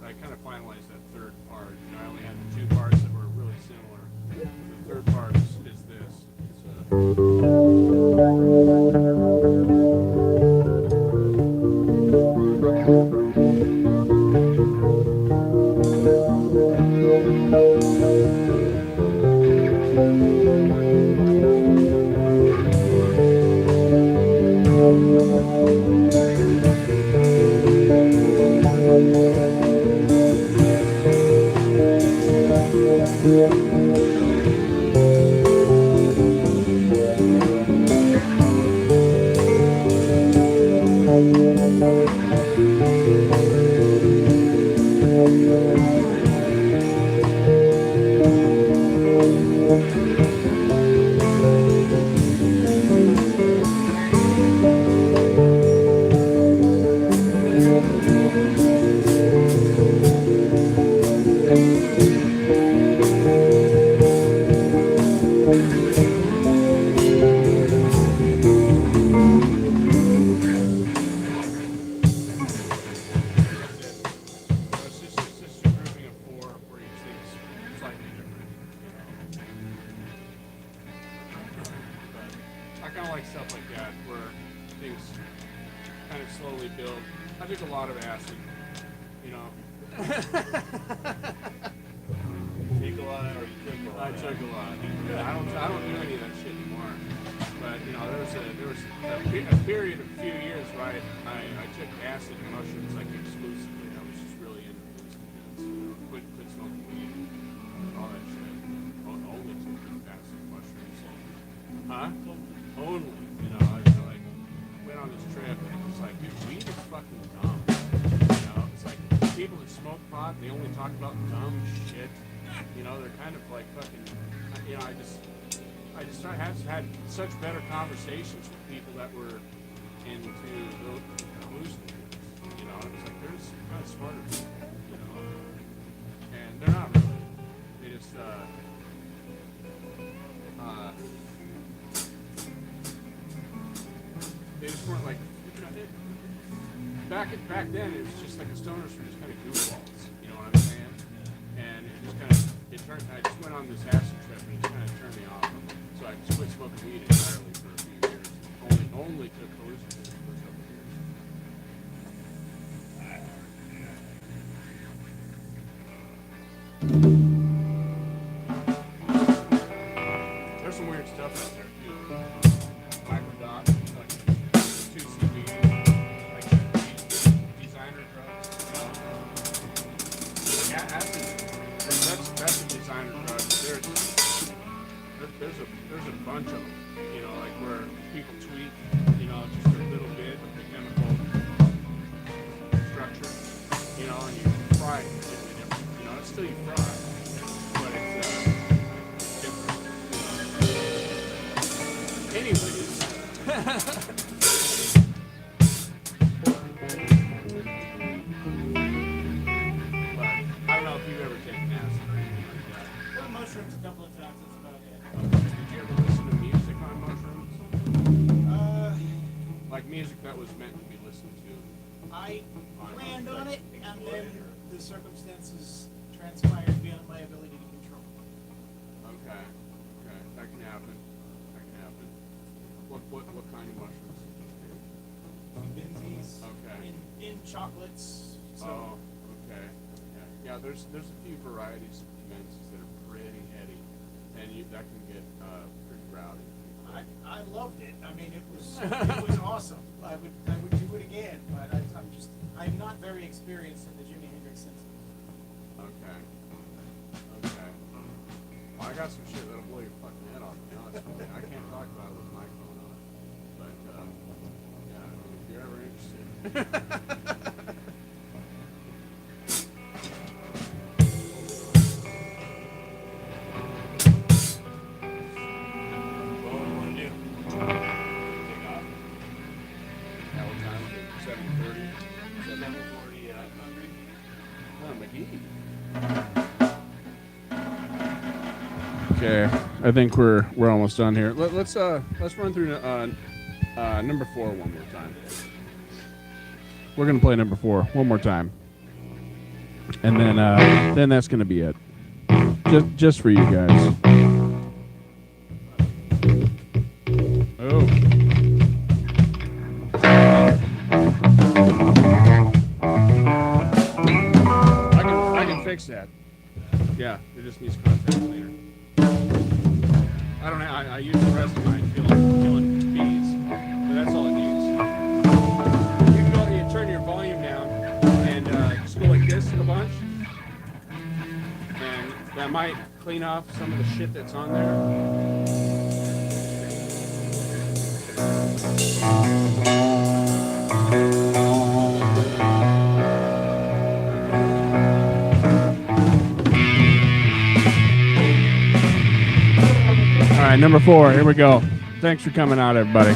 I kind of finalized that third part. I only had the two parts that were really similar. The third part is this. took a lot of acid, you know. Take a lot, or you took a lot. I took a lot. I don't do any of that shit anymore. But you know, there was a period of a few years where I took acid and mushrooms like exclusively. I was just really into hallucinogens. You know, quit smoking weed, all that shit. Only took acid and mushrooms. Huh? Only. You know, I like went on this trip and it was like, dude, weed is fucking dumb. You know, it's like people that smoke pot, they only talk about dumb shit. You know, they're kind of like fucking. You know, I just have had such better conversations with people that were into those hallucinogens. You know, it was like there's kind of smarter people, you know, and they're not really. They just weren't like, you know, back then it was just like the stoners were just kind of goofballs. You know what I'm saying? And it just kind of I just went on this acid trip and it just kind of turned me off. So I just quit smoking weed entirely for a few years. Only took hallucinogens for a couple of years. There's some weird stuff out there too. Microdot, like 2CB, like designer drugs. Yeah, acid. That's a designer drug. There's a bunch of them, you know, like where people tweak, you know, just a little bit of the chemical structure, you know, and you fry it, you know, it's still you fry, but it's different. Anyways. I don't know if you've ever taken acid or anything like that. Well, mushrooms a couple of times, that's about it. Did you ever listen to music on mushrooms? Like music that was meant to be listened to? I planned on it, and then the circumstances transpired beyond my ability to control. Okay, that can happen. What kind of mushrooms? Benzies. Okay. In chocolates. So Oh, okay. Yeah, there's a few varieties of menses that are pretty heady, and that can get pretty rowdy. I loved it. I mean, it was awesome. I would do it again, but I'm not very experienced in the Jimi Hendrix sense. Okay. Well, I got some shit that'll blow your fucking head off, to be honest with you. I can't talk about it with my phone on. But, yeah, if you're ever interested. Well, what do you want to do? Take off. Now what time is it? 7:30? 7:40, yeah, I'm hungry. Okay, I think we're almost done here. Let's run through number 4 one more time. We're gonna play number 4 one more time, and then that's gonna be it. Just for you guys. Oh. I can fix that. Yeah, it just needs contact later. I don't know. I use the rest of mine killing bees, but that's all it needs. You turn your volume down and just go like this a bunch, and that might clean off some of the shit that's on there. All right, number 4, here we go. Thanks for coming out, everybody.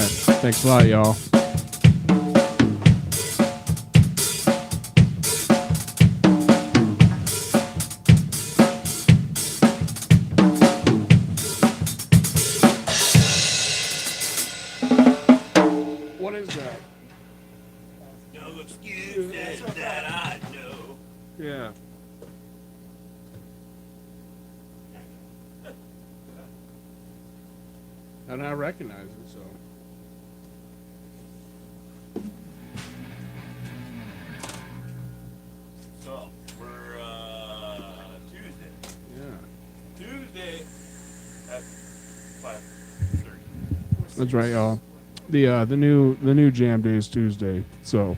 right. Thanks a lot, y'all. What is that? No excuse that I know. Yeah. And I recognize it, so. So, we're, Tuesday. Yeah. Tuesday at 5:30. That's right, y'all. The new jam day is Tuesday, so Are you,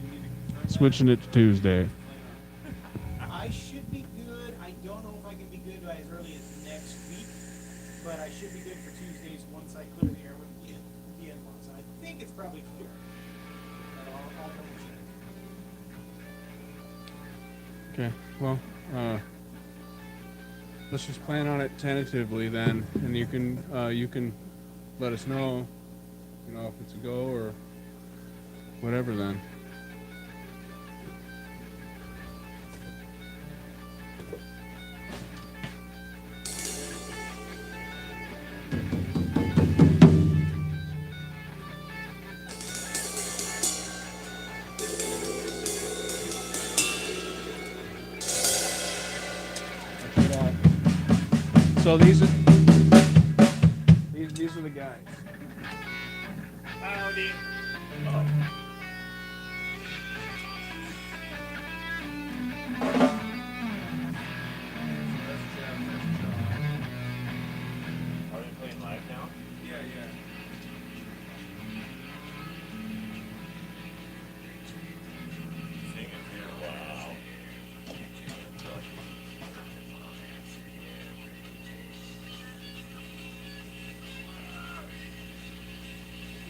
you need to confirm switching it to Tuesday. I should be good. I don't know if I can be good by as early as next week, but I should be good for Tuesdays once I clear the air with the in-laws. And I think it's probably clear. But I'll double check. Okay. Well, let's just plan on it tentatively then, and you can let us know, if it's a go or whatever then. So these are the guys. Howdy. Are we playing live now? Yeah, yeah. Singing here. Wow.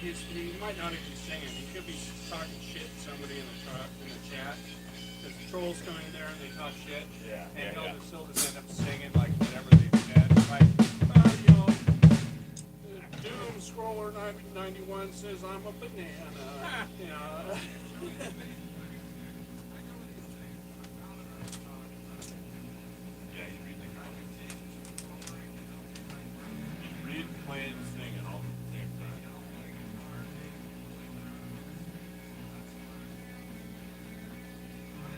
He might not even be singing. He could be talking shit to somebody in the chat. Because the trolls come in there and they talk shit. Yeah, And yeah, he'll just end up singing like whatever they said. Like, Doom Scroller 91 says I'm a banana. Yeah, you read, playing, singing all at the same time.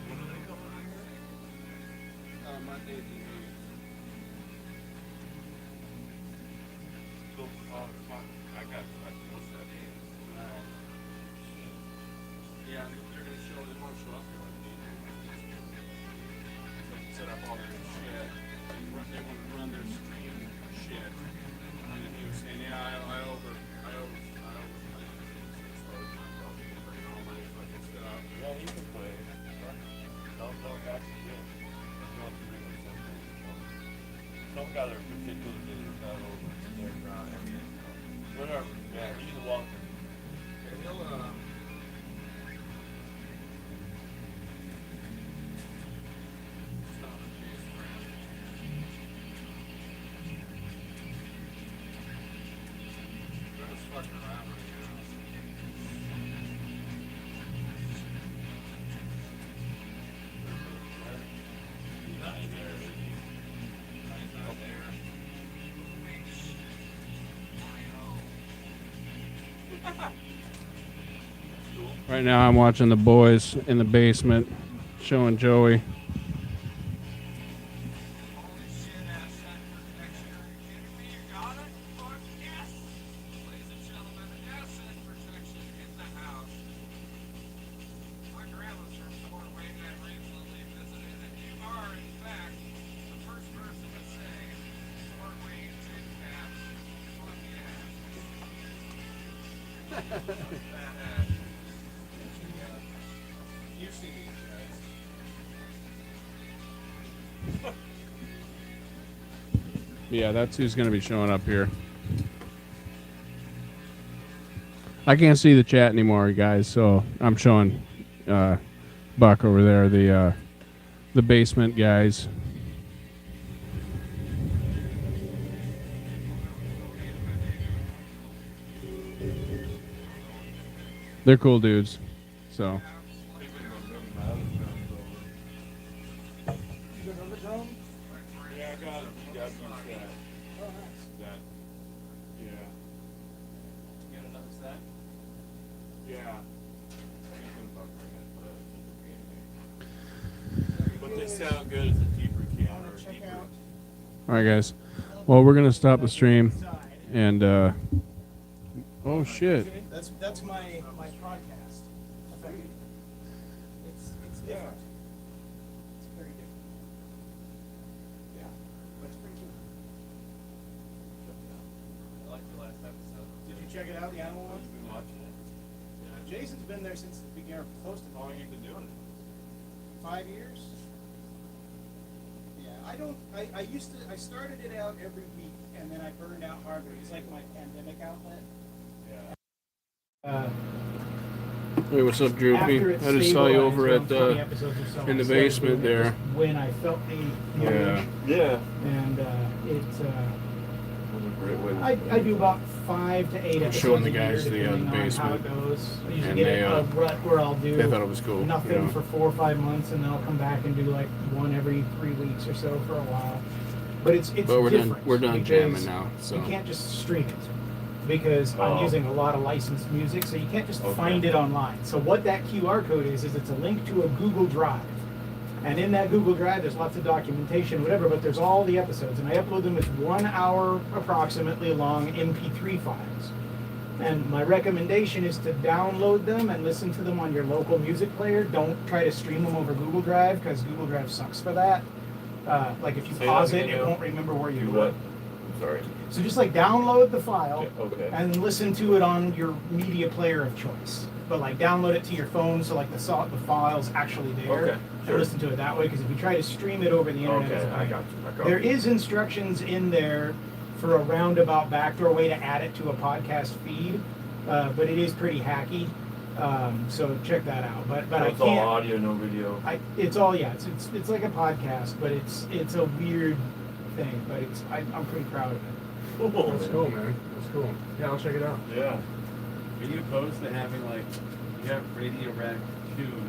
When are they coming on here? Monday at the So, I got what's that? Yeah, they're gonna show. They want to show up here like they do. So they set up all their shit. They want to run their stream shit. And then he was saying, yeah, I over bring all my fucking stuff. Yeah, you can play. Some guys can do it. You want to bring something. Some guys are particularly not over their ground. Whatever. Yeah, he's welcome. And he'll they're just fucking around right He's not in there, is he? now. He's not there. Right now I'm watching the boys in the basement showing Joey. You see these guys. Yeah, that's who's going to be showing up here. I can't see the chat anymore, guys, so I'm showing Buck over there, the basement guys. They're cool dudes. So You got another drone? Yeah, I got him. Got these guys. Oh, nice. That. Yeah. You got another set? Yeah. But they sound good as a deeper I camera. want to check out. all right, guys. Well, we're gonna stop the stream Side. and oh shit. That's my podcast. Effect. It's different. It's very different. Yeah, but it's pretty cool. I liked the last episode. Did you check it out, the animal one? Been watching it. Jason's been there since the beginning, close to How long you been doing it? 5 years. Yeah, I started it out every week, and then I burned out hard. It's like my pandemic outlet. Yeah. Hey, what's up, Droopy? After it I just saw you stabilized over around at 20 episodes or so, in the I started basement doing it there. just when I felt the urge. Yeah. And it's What a great way to I do about 5 to 8 episodes showing the a year, guys the, depending on basement. how it goes. I usually And get they, a rut where I'll do they thought it was cool. nothing you know. for 4 or 5 months, and then I'll come back and do like one every 3 weeks or so for a while. But it's But we're different. done. We're done because jamming now. So You can't just stream it because I'm Oh. using a lot of licensed music, so you can't just Okay. find it online. So what that QR code is it's a link to a Google Drive. And in that Google Drive, there's lots of documentation, whatever, but there's all the episodes. And I upload them as 1 hour approximately long MP3 files. And my recommendation is to download them and listen to them on your local music player. Don't try to stream them over Google Drive because Google Drive sucks for that. Like if you Say pause that it, again it now. won't remember where you Do were. what? I'm sorry. So just like download the file Yeah, okay. and listen to it on your media player of choice. But like download it to your phone so like the file's actually there. Okay, And sure. listen to it that way because if you try to stream it over the internet, Okay, it's I bad. got you. I got There you. is instructions in there for a roundabout backdoor way to add it to a podcast feed, but it is pretty hacky. So check that out. But So I it's all can't. audio, no video. It's all it's like a podcast, but it's a weird thing. But I'm pretty proud of it. that's cool, man. That's cool. Yeah, I'll check it out. Yeah. Are you opposed to having like you have Radio Raccoon,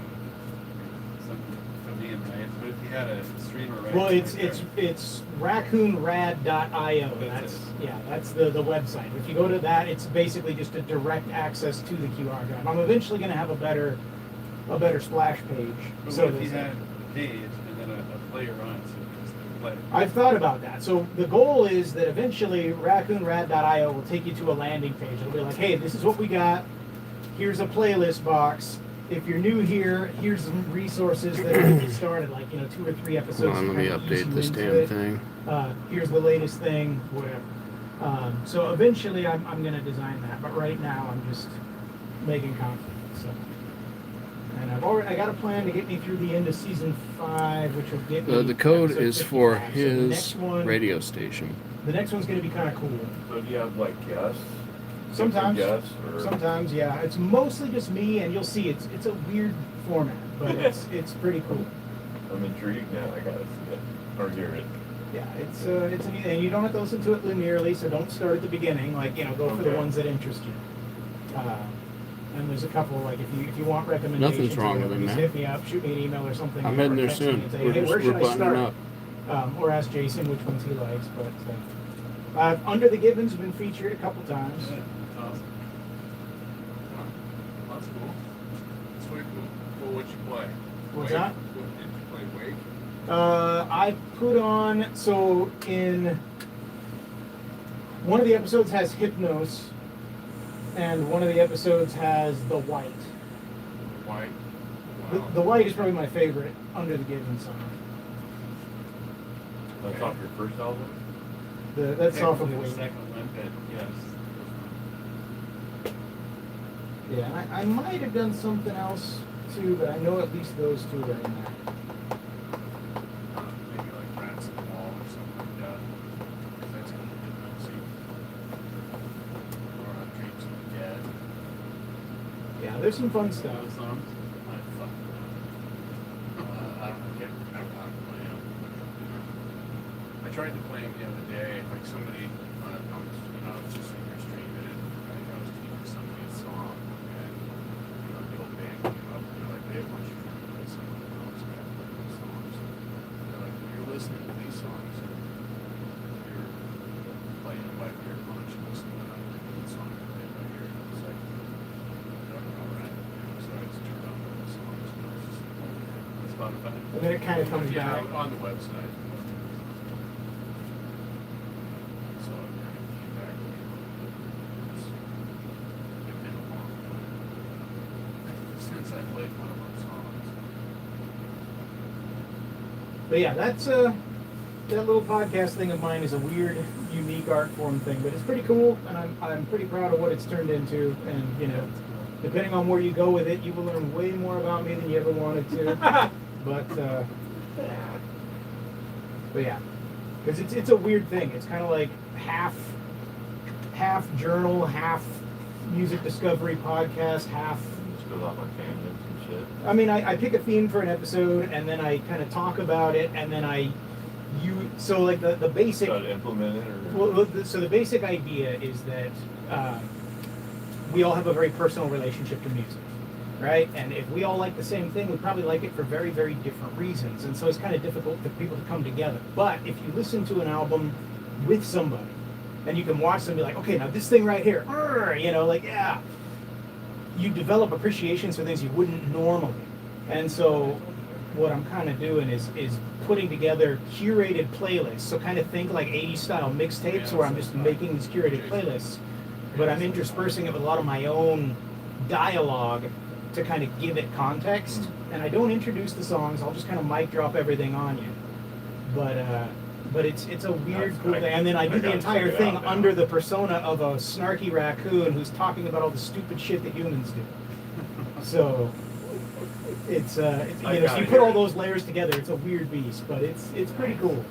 something from him, right? But if you had a streamer right? Well, it's there, raccoonrad.io. That's That's the website. If you go to that, it's basically just a direct access to the QR drive. I'm eventually going to have a better splash page. But So what if you there's had a page and then a player on it, so you can just play? I've thought about that. So the goal is that eventually raccoonrad.io will take you to a landing page. It'll be like, hey, this is what we got. Here's a playlist box. If you're new here, here's some resources that will get you started, like 2 or 3 episodes. Hold on, to let me kinda ease update you this into damn it. thing. Here's the latest thing, whatever. So eventually I'm going to design that, but right now I'm just making content. So, and I got a plan to get me through the end of season 5, which will get me. The code episode is for 55. So the his next one, radio station. The next one's going to be kind of cool. So do you have like guests? Sometimes, Guests or? sometimes, yeah. It's mostly just me, and you'll see it's a weird format, but it's pretty cool. I'm intrigued now. I gotta see it or hear it. Yeah, it's a neat, and you don't have to listen to it linearly, so don't start at the beginning. Like go for the Okay. ones that interest you. And there's a couple like if you want recommendations, Nothing's wrong with it, just man. hit me up, shoot me an email or something. I'm or heading there text me soon. and say, We're hey, where just should I buttoning start? up. Or ask Jason which ones he likes. But Under the Gibbons has been featured a couple times. Yeah, that's awesome. That's cool. That's way cool. Well, what'd you play? What's Wake? that? What, did you play Wake? I put on, so in one of the episodes has Hypnos, and one of the episodes has The White. White. The White is probably my favorite Under the Given song. That's off your first album? That's off of The Wake. second one, but yes. Yeah, I might have done something else too, but I know at least those two are in there. Maybe like Rats in the Wall or something like that. That's gonna be messy. Or Dreams of the Dead. Yeah, there's some fun stuff. Those songs. I fucking I can't remember how to play them. I tried to play them the other day. Like somebody, it's just like you're streaming it. I think I was teaching somebody a song, and here a bunch and listen to the song I played right here. It's like, all right. So I just turned on the songs. It's Spotify. And then it kind of comes Yeah, back. on the website. So it kind of came back to me a little bit. It's been a long time since I played one of our songs. But yeah, that's that little podcast thing of mine is a weird, unique art form thing, but it's pretty cool, and I'm pretty proud of what it's turned into. And you know, depending on where you go with it, you will learn way more about me than you ever wanted to. But yeah, because it's a weird thing. It's kind of like half journal, half music discovery podcast, half. Just goes off on tangents and shit. I mean, I pick a theme for an episode, and then I kind of talk about it, and then so like the basic. Try to implement it, or Well, so the basic idea is that we all have a very personal relationship to music, right? And if we all like the same thing, we probably like it for very, very different reasons. And so it's kind of difficult for people to come together. But if you listen to an album with somebody, and you can watch them be like, okay, now this thing right here, you know, like, yeah, you develop appreciations for things you wouldn't normally. And so what I'm kind of doing is putting together curated playlists. So kind of think like 80s style mixtapes where I'm just making these curated playlists, but I'm interspersing it with a lot of my own dialogue to kind of give it context. And I don't introduce the songs. I'll just kind of mic drop everything on you. But it's a weird, cool thing. And then I do the entire thing under the persona of a snarky raccoon who's talking about all the stupid shit that humans do. So it's you know, so you put all those layers together, it's a weird beast, but it's pretty cool.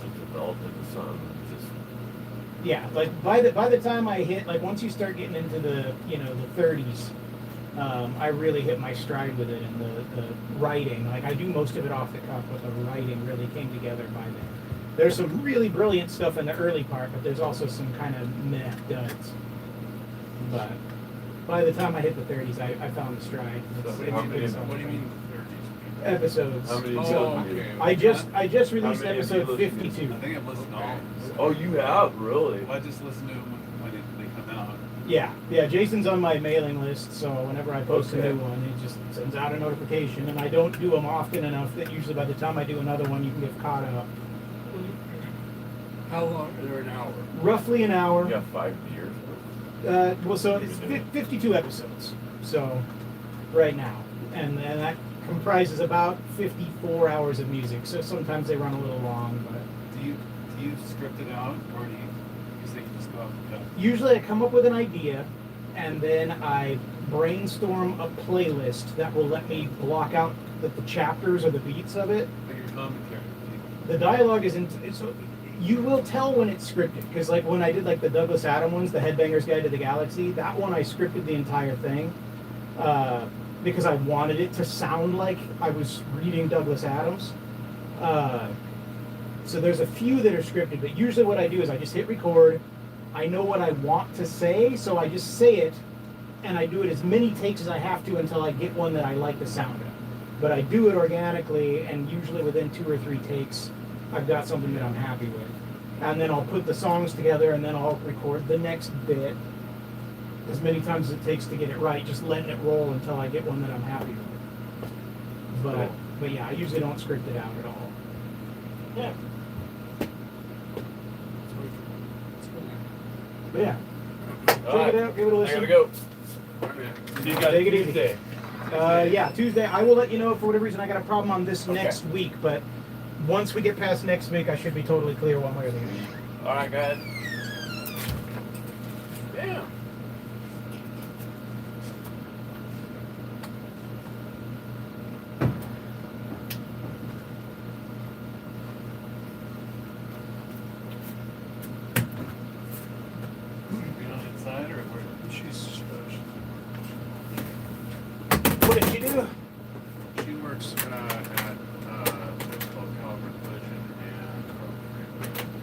it's developed into some just Yeah, like by the time I hit, like once you start getting into the, you know, the 30s, I really hit my stride with it, and the writing, like I do most of it off the cuff, but the writing really came together by then. There's some really brilliant stuff in the early part, but there's also some kind of meh duds. But by the time I hit the 30s, I found the stride. How many- What do you mean 30s? Episodes. How many? Oh, okay. I just released How many have you episode listened to? 52. I think I've listened to all. Oh, you have really? I just listen to them when they come out. Yeah, Jason's on my mailing list, so whenever I post a Okay. new one, he just sends out a notification, and I don't do them often enough that usually by the time I do another one, you can get caught up. How long? They're an hour. Roughly an hour. You got 5 years. Well, so it's 52 episodes, so right now, and that comprises about 54 hours of music. So sometimes they run a little long, but Do you script it out, or do you think you just go off the cuff? usually I come up with an idea, and then I brainstorm a playlist that will let me block out the chapters or the beats of it. Like your commentary. The dialogue is you will tell when it's scripted, because like when I did like the Douglas Adam ones, the Headbanger's Guide to the Galaxy, that one I scripted the entire thing because I wanted it to sound like I was reading Douglas Adams. So there's a few that are scripted, but usually what I do is I just hit record. I know what I want to say, so I just say it, and I do it as many takes as I have to until I get one that I like the sound of. But I do it organically, and usually within 2 or 3 takes, I've got something that I'm happy with. And then I'll put the songs together, and then I'll record the next bit as many times as it takes to get it right, just letting it roll until I get one that I'm happy with. But yeah, I usually don't script it out at all. Yeah. But yeah, check it out, give it a I listen. gotta go. All right. You got Take it easy. Tuesday. Yeah, Tuesday. I will let you know if for whatever reason I got a problem on this Okay. next week, but once we get past next week, I should be totally clear one way or the other. All right, guys. Damn. You on inside or where? She's What did she do? she works at what's called Caliber Collision and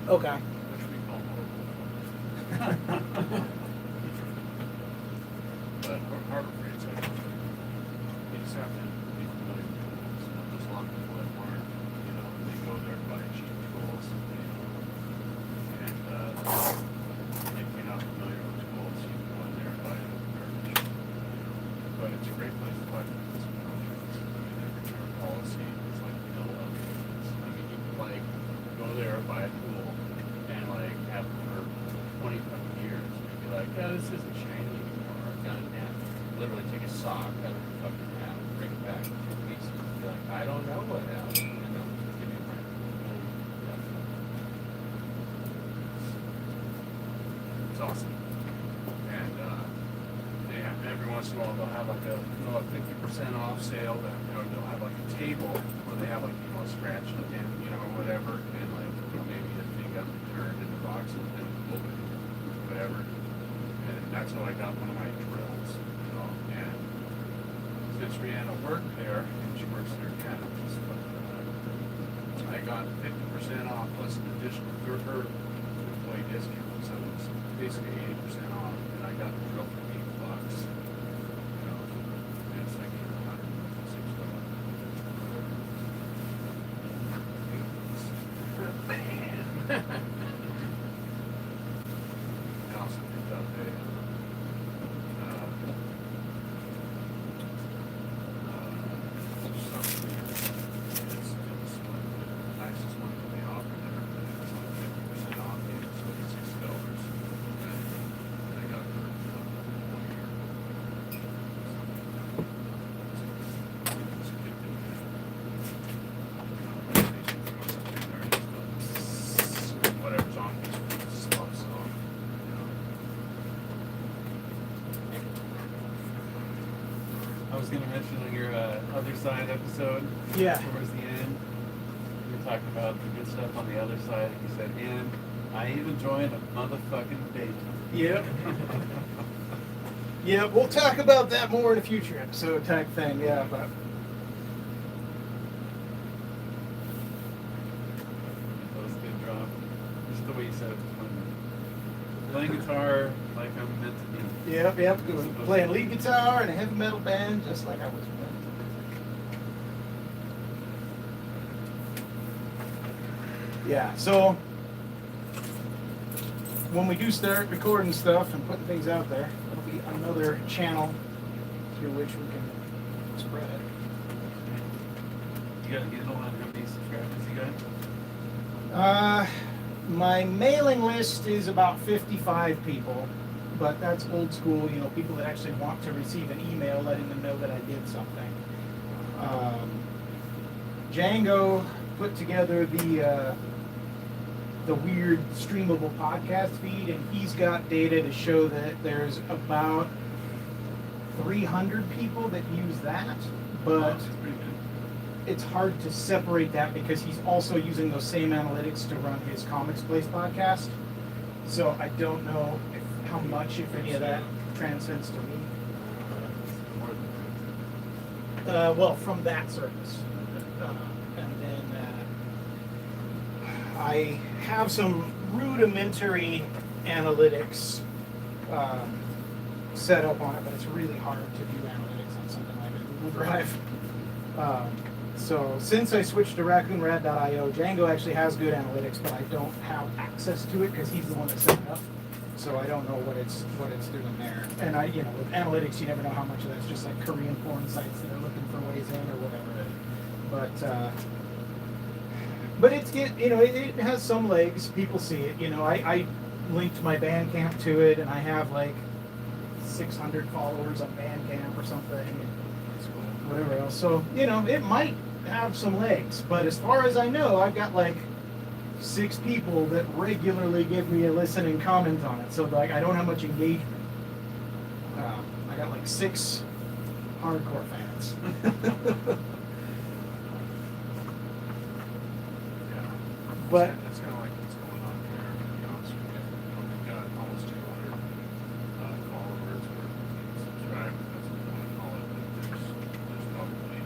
Okay. which we call Mobile. But Harbor Freight's like, you just have to be familiar with it. So there's a lot of people that aren't, you know, they go there to buy cheap tools, you know. And this isn't shiny anymore. I've got a nap. Literally take a sock out of the fucking nap, bring it back in two pieces. Be like, I don't know what happened. You know, just give me a break. It's awesome. And they have, every once in a while they'll have like a 50% off sale. That, they'll have like a table where they have like a scratch and whatever, and like maybe a thing got returned in the box and open, whatever. And that's how I got one of my drills. And since Rihanna worked there, and she works there again, I got 50% off plus an additional her employee discount, so it was basically 80% off, and I got the drill for $8. And it's like $106. I also picked up something. It's the nicest one that they offer there, but it's like 50% off. It's like $6. And I got it for 1 year. It's a good deal. Whatever's on this stuff, so I was going to mention on your other side episode, Yeah. towards the end, you were talking about the good stuff on the other side, and you said, and I even joined a motherfucking beta. Yep. Yeah, we'll talk about that more in a future episode type thing, yeah, but That was a good drop. Just the way you said it. Playing guitar like I'm meant to be. yep, playing lead guitar in a heavy metal band just like I was meant to. Yeah, so when we do start recording stuff and putting things out there, it'll be another channel through which we can spread it. You got a handle on how many subscribers you got? My mailing list is about 55 people, but that's old school, people that actually want to receive an email letting them know that I did something. Django put together the weird streamable podcast feed, and he's got data to show that there's about 300 people that use that, but That's pretty good. it's hard to separate that because he's also using those same analytics to run his Comics Place podcast. So I don't know how much, if any of that, transcends to me. Well, from that service. And then I have some rudimentary analytics set up on it, but it's really hard to do analytics on something like a Google Drive. So since I switched to RaccoonRad.io, Django actually has good analytics, but I don't have access to it because he's the one that set it up. So I don't know what it's doing there. And with analytics, you never know how much of that's just like Korean porn sites that are looking for ways in or whatever. But it has some legs. People see it. I linked my Bandcamp to it, and I have like 600 followers on Bandcamp or something. Whatever else. So, it might have some legs, but as far as I know, I've got like 6 people that regularly give me a listen and comment on it. So, like, I don't have much engagement. I got like 6 hardcore fans. But that's kind of like what's going on here, to be honest with you. We've got almost 200 followers or subscribers, that's what we want to call it, but there's probably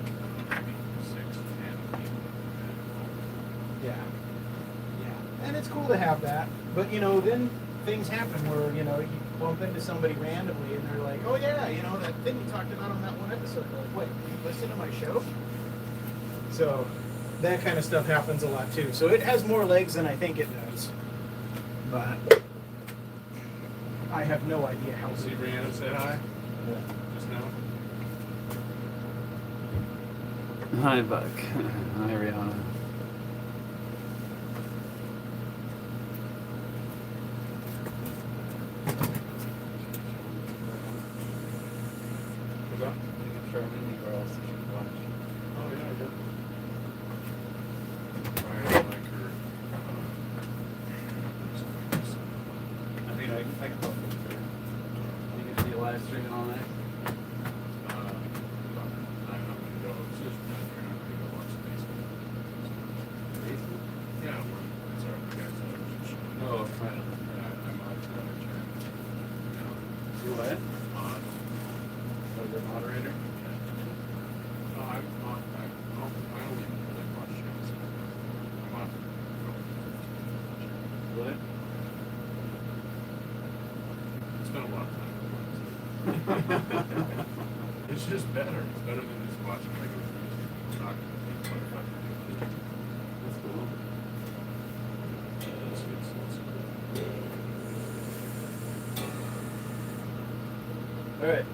maybe 6 to 10 people. yeah, and it's cool to have that. But then things happen where you bump into somebody randomly and they're like, "Oh yeah, that thing you talked about on that one episode." They're like, "Wait, you listen to my show?" So that kind of stuff happens a lot too. So it has more legs than I think it does. But I have no idea how. See Brianna said hi just now. Hi, Buck. Hi, Rihanna. second book. You gonna be live streaming all night? I'm gonna go. It's just I'm gonna go watch the baseball. Yeah, it's our guys' television show. Oh, right. I'm on the other channel. You what? On. Oh, you're a moderator? No, I'm on. I don't even really watch shows. I'm on. What? It's been a long time. It's just better. It's better than just watching regular news. Talking to people. That's cool. Alright.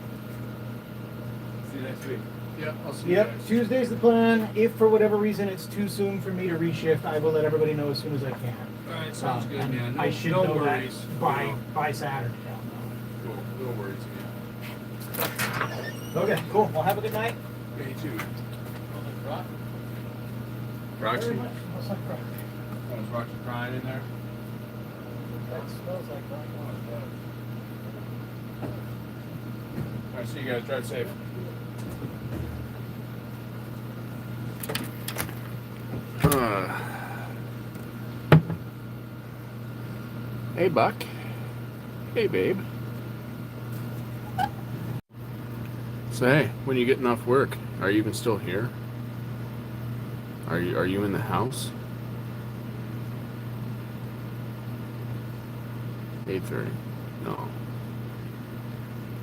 See you next week. Yeah, I'll see you Yep, guys. Tuesday's the plan. If for whatever reason it's too soon for me to reshift, I will let everybody know as soon as I can. Alright, sounds good, And man. I should no know worries. that by Saturday. Cool. No worries, man. Okay, cool. Well, have a good night. Yeah, you too. Rock? Roxy? Very much. Smells like rock. Oh, is Roxy crying in there? That smells like rock. Alright, see you guys. Drive safe. Hey, Buck. Hey, babe. Say, when you getting off work? Are you even still here? Are you in the house? 8:30. No.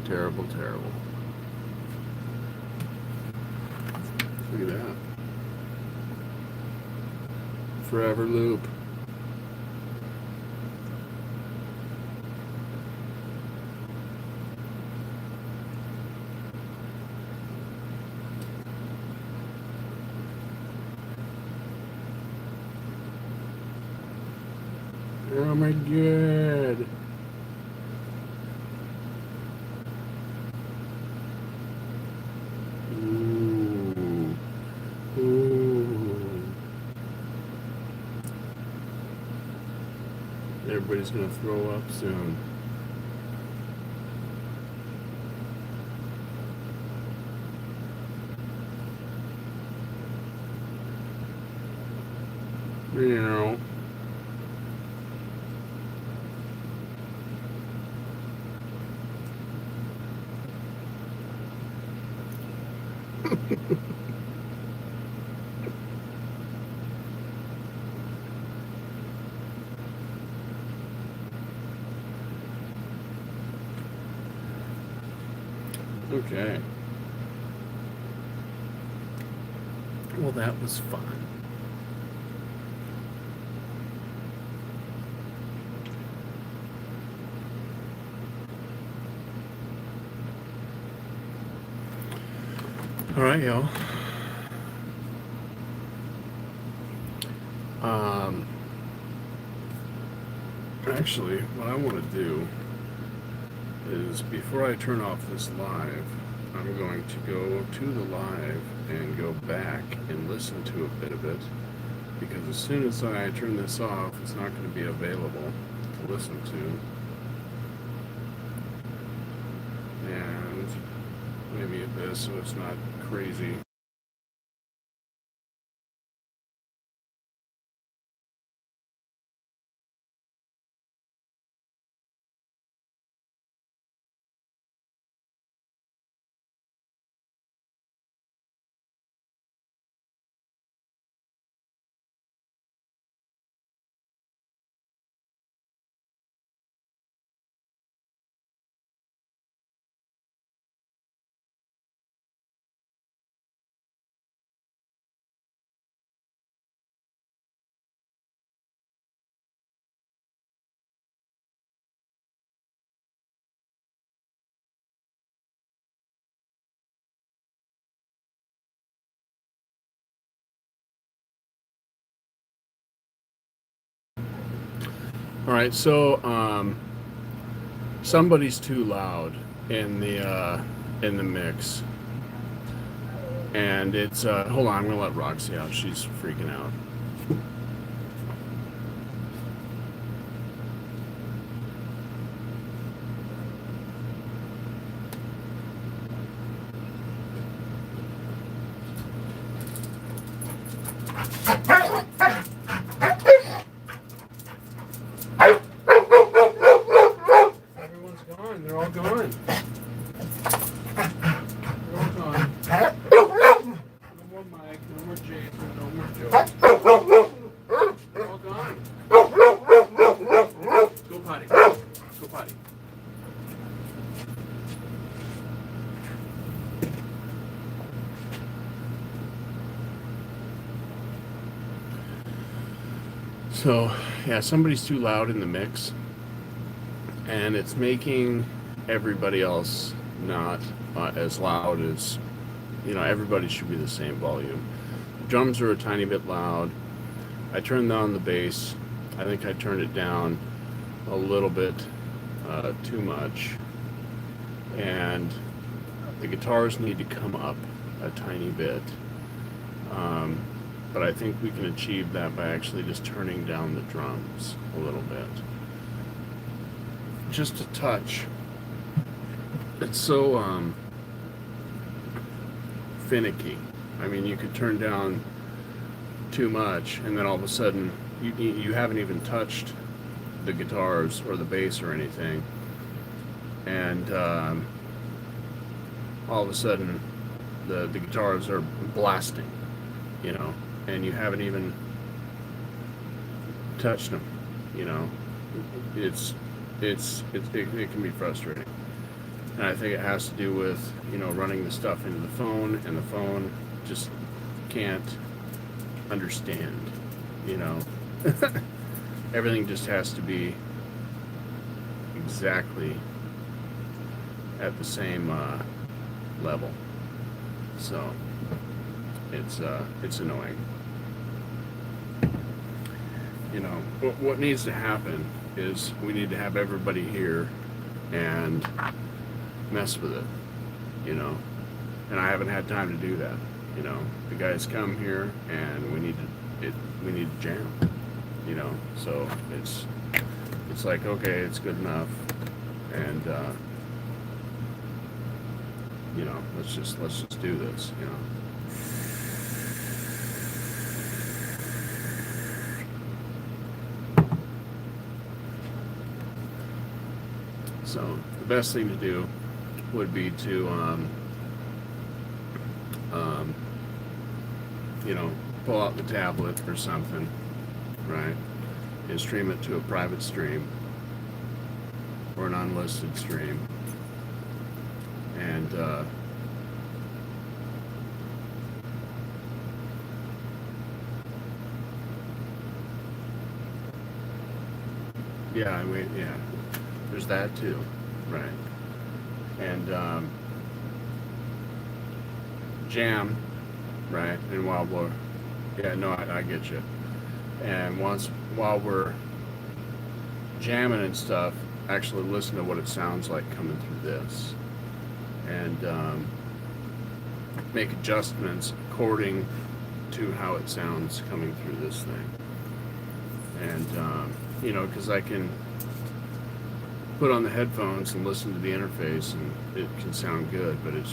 Terrible, terrible. Look at that. Forever loop. Oh my god. Ooh. Ooh. Everybody's gonna throw up soon. You know. Okay. Well, that was fun. All right, y'all. Actually, what I want to do is before I turn off this live, I'm going to go to the live and go back and listen to a bit of it, because as soon as I turn this off, it's not going to be available to listen to. And maybe at this so it's not crazy. All right, so somebody's too loud in the mix, and it's hold on, I'm gonna let Roxy out. She's freaking out. So, yeah, somebody's too loud in the mix, and it's making everybody else not as loud as, everybody should be the same volume. Drums are a tiny bit loud. I turned down the bass. I think I turned it down a little bit too much. And the guitars need to come up a tiny bit. But I think we can achieve that by actually just turning down the drums a little bit. Just a touch. It's so finicky. I mean, you could turn down too much, and then all of a sudden, you haven't even touched the guitars or the bass or anything, and all of a sudden, the guitars are blasting, and you haven't even touched them. It can be frustrating. And I think it has to do with, running the stuff into the phone, and the phone just can't understand, Everything just has to be exactly at the same level. So it's annoying. What needs to happen is we need to have everybody here and mess with it, and I haven't had time to do that. The guys come here and we need to jam, so it's like, okay, it's good enough, and let's just do this, So the best thing to do would be to pull out the tablet or something, right, and stream it to a private stream or an unlisted stream, and there's that too, right, and jam, right, and while we're, I get you, and while we're jamming and stuff, actually listen to what it sounds like coming through this, and make adjustments according to how it sounds coming through this thing, and because I can put on the headphones and listen to the interface, and it can sound good, but it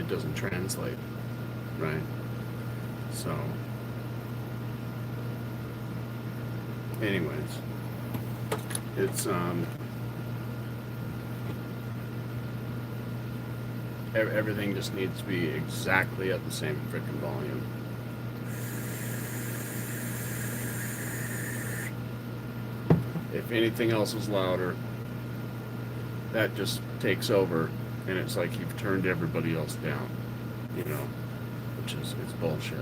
doesn't translate, right? So, anyways, it's everything just needs to be exactly at the same freaking volume. If anything else is louder, that just takes over, and it's like you've turned everybody else down, which is, it's bullshit,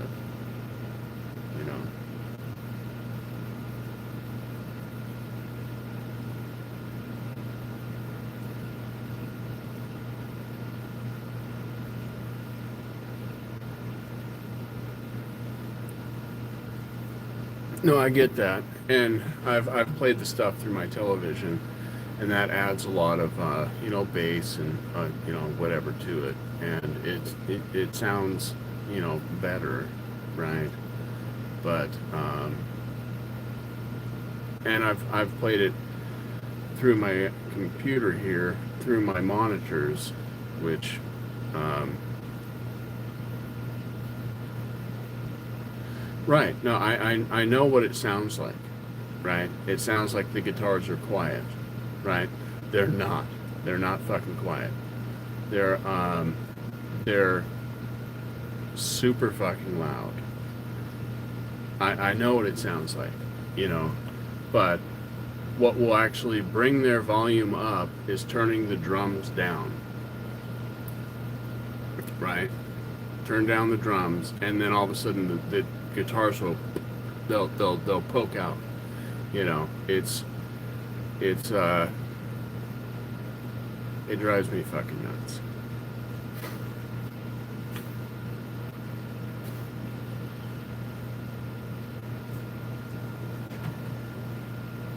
No, I get that, and I've played the stuff through my television, and that adds a lot of bass and whatever to it, and it sounds better, right? But and I've played it through my computer here, through my monitors, which right. No, I know what it sounds like, right? It sounds like the guitars are quiet, right? They're not. They're not fucking quiet. They're super fucking loud. I know what it sounds like, but what will actually bring their volume up is turning the drums down, right? Turn down the drums, and then all of a sudden the guitars will they'll poke out. You know, it's it drives me fucking nuts.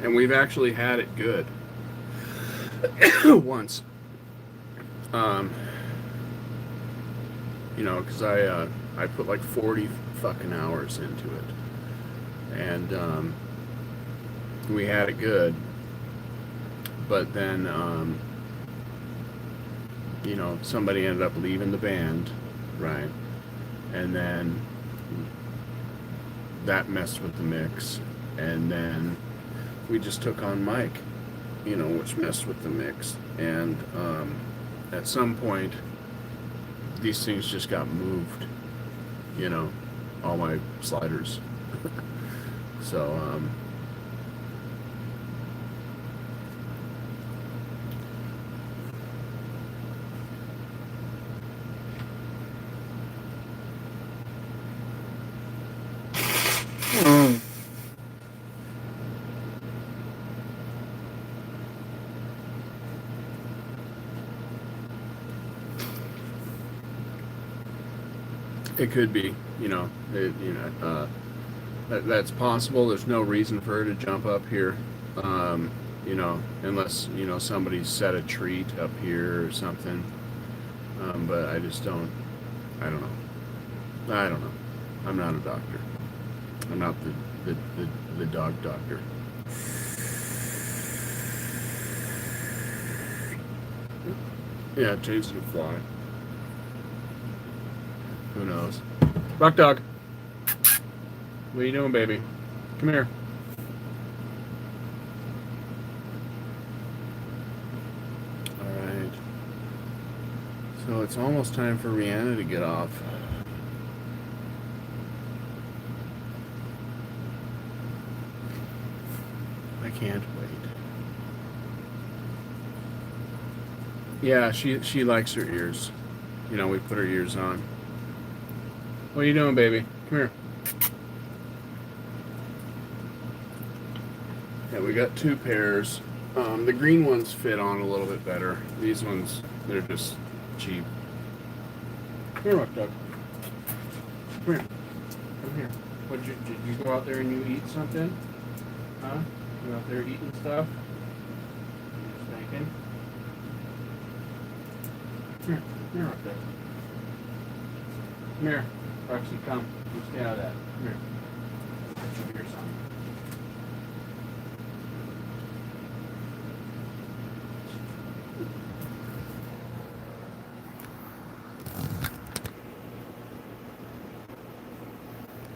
And we've actually had it good once. You know, because I put like 40 fucking hours into it, and we had it good. But then, you know, somebody ended up leaving the band, right? And then that messed with the mix, and then we just took on Mike, you know, which messed with the mix. And at some point, these things just got moved, you know, all my sliders. So, it could be, you know, that's possible. There's no reason for her to jump up here, you know, unless, you know, somebody set a treat up here or something. But I just don't, I don't know. I'm not a doctor. I'm not the dog doctor. Yeah, chasing a fly. Who knows? Rock dog. What are you doing, baby? Come here. Alright. So it's almost time for Rihanna to get off. I can't wait. Yeah, she likes her ears. You know, we put her ears on. What are you doing, baby? Come here. Yeah, we got two pairs. The green ones fit on a little bit better. These ones, they're just cheap. Come here, Rock Dog. Come here. Come here. Did you go out there and you eat something? Huh? You out there eating stuff? Spanking? Come here. Come here, Rock Dog. Come here. Roxy, come. You stay out of that. Come here. Put your ears on.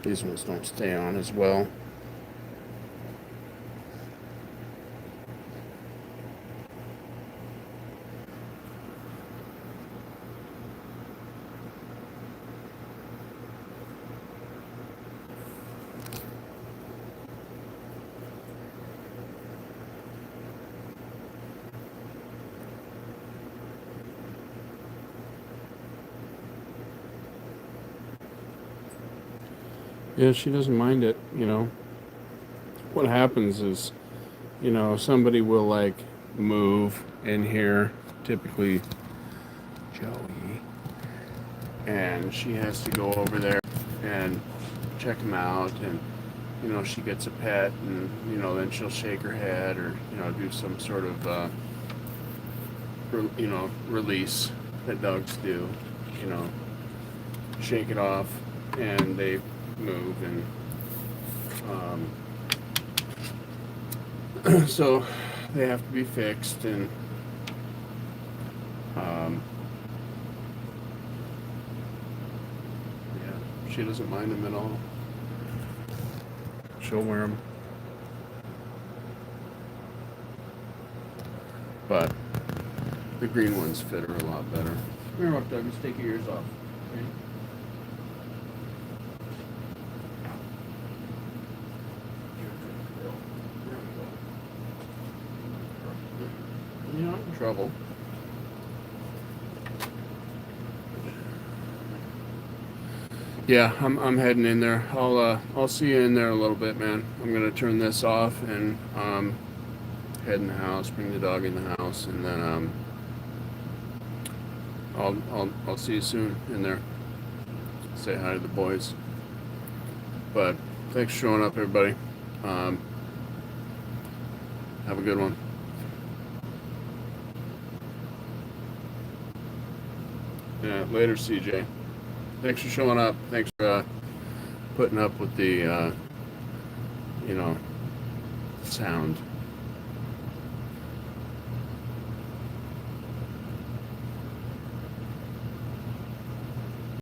These ones don't stay on as well. Yeah, she doesn't mind it, you know. What happens is, you know, somebody will like move in here, typically Joey, and she has to go over there and check him out, and, you know, she gets a pet, and, you know, then she'll shake her head or, you know, do some sort of, you know, release that dogs do, you know, shake it off, and they move, and so they have to be fixed, and yeah, she doesn't mind them at all. She'll wear them, but the green ones fit her a lot better. Come here, Rock Dog, let's take your ears off. Okay? You're not in trouble. Yeah, I'm heading in there. I'll see you in there a little bit, man. I'm gonna turn this off and head in the house, bring the dog in the house, and then I'll see you soon in there. Say hi to the boys. But thanks for showing up, everybody. Have a good one. Yeah, later, CJ. Thanks for showing up. Thanks for putting up with the, sound.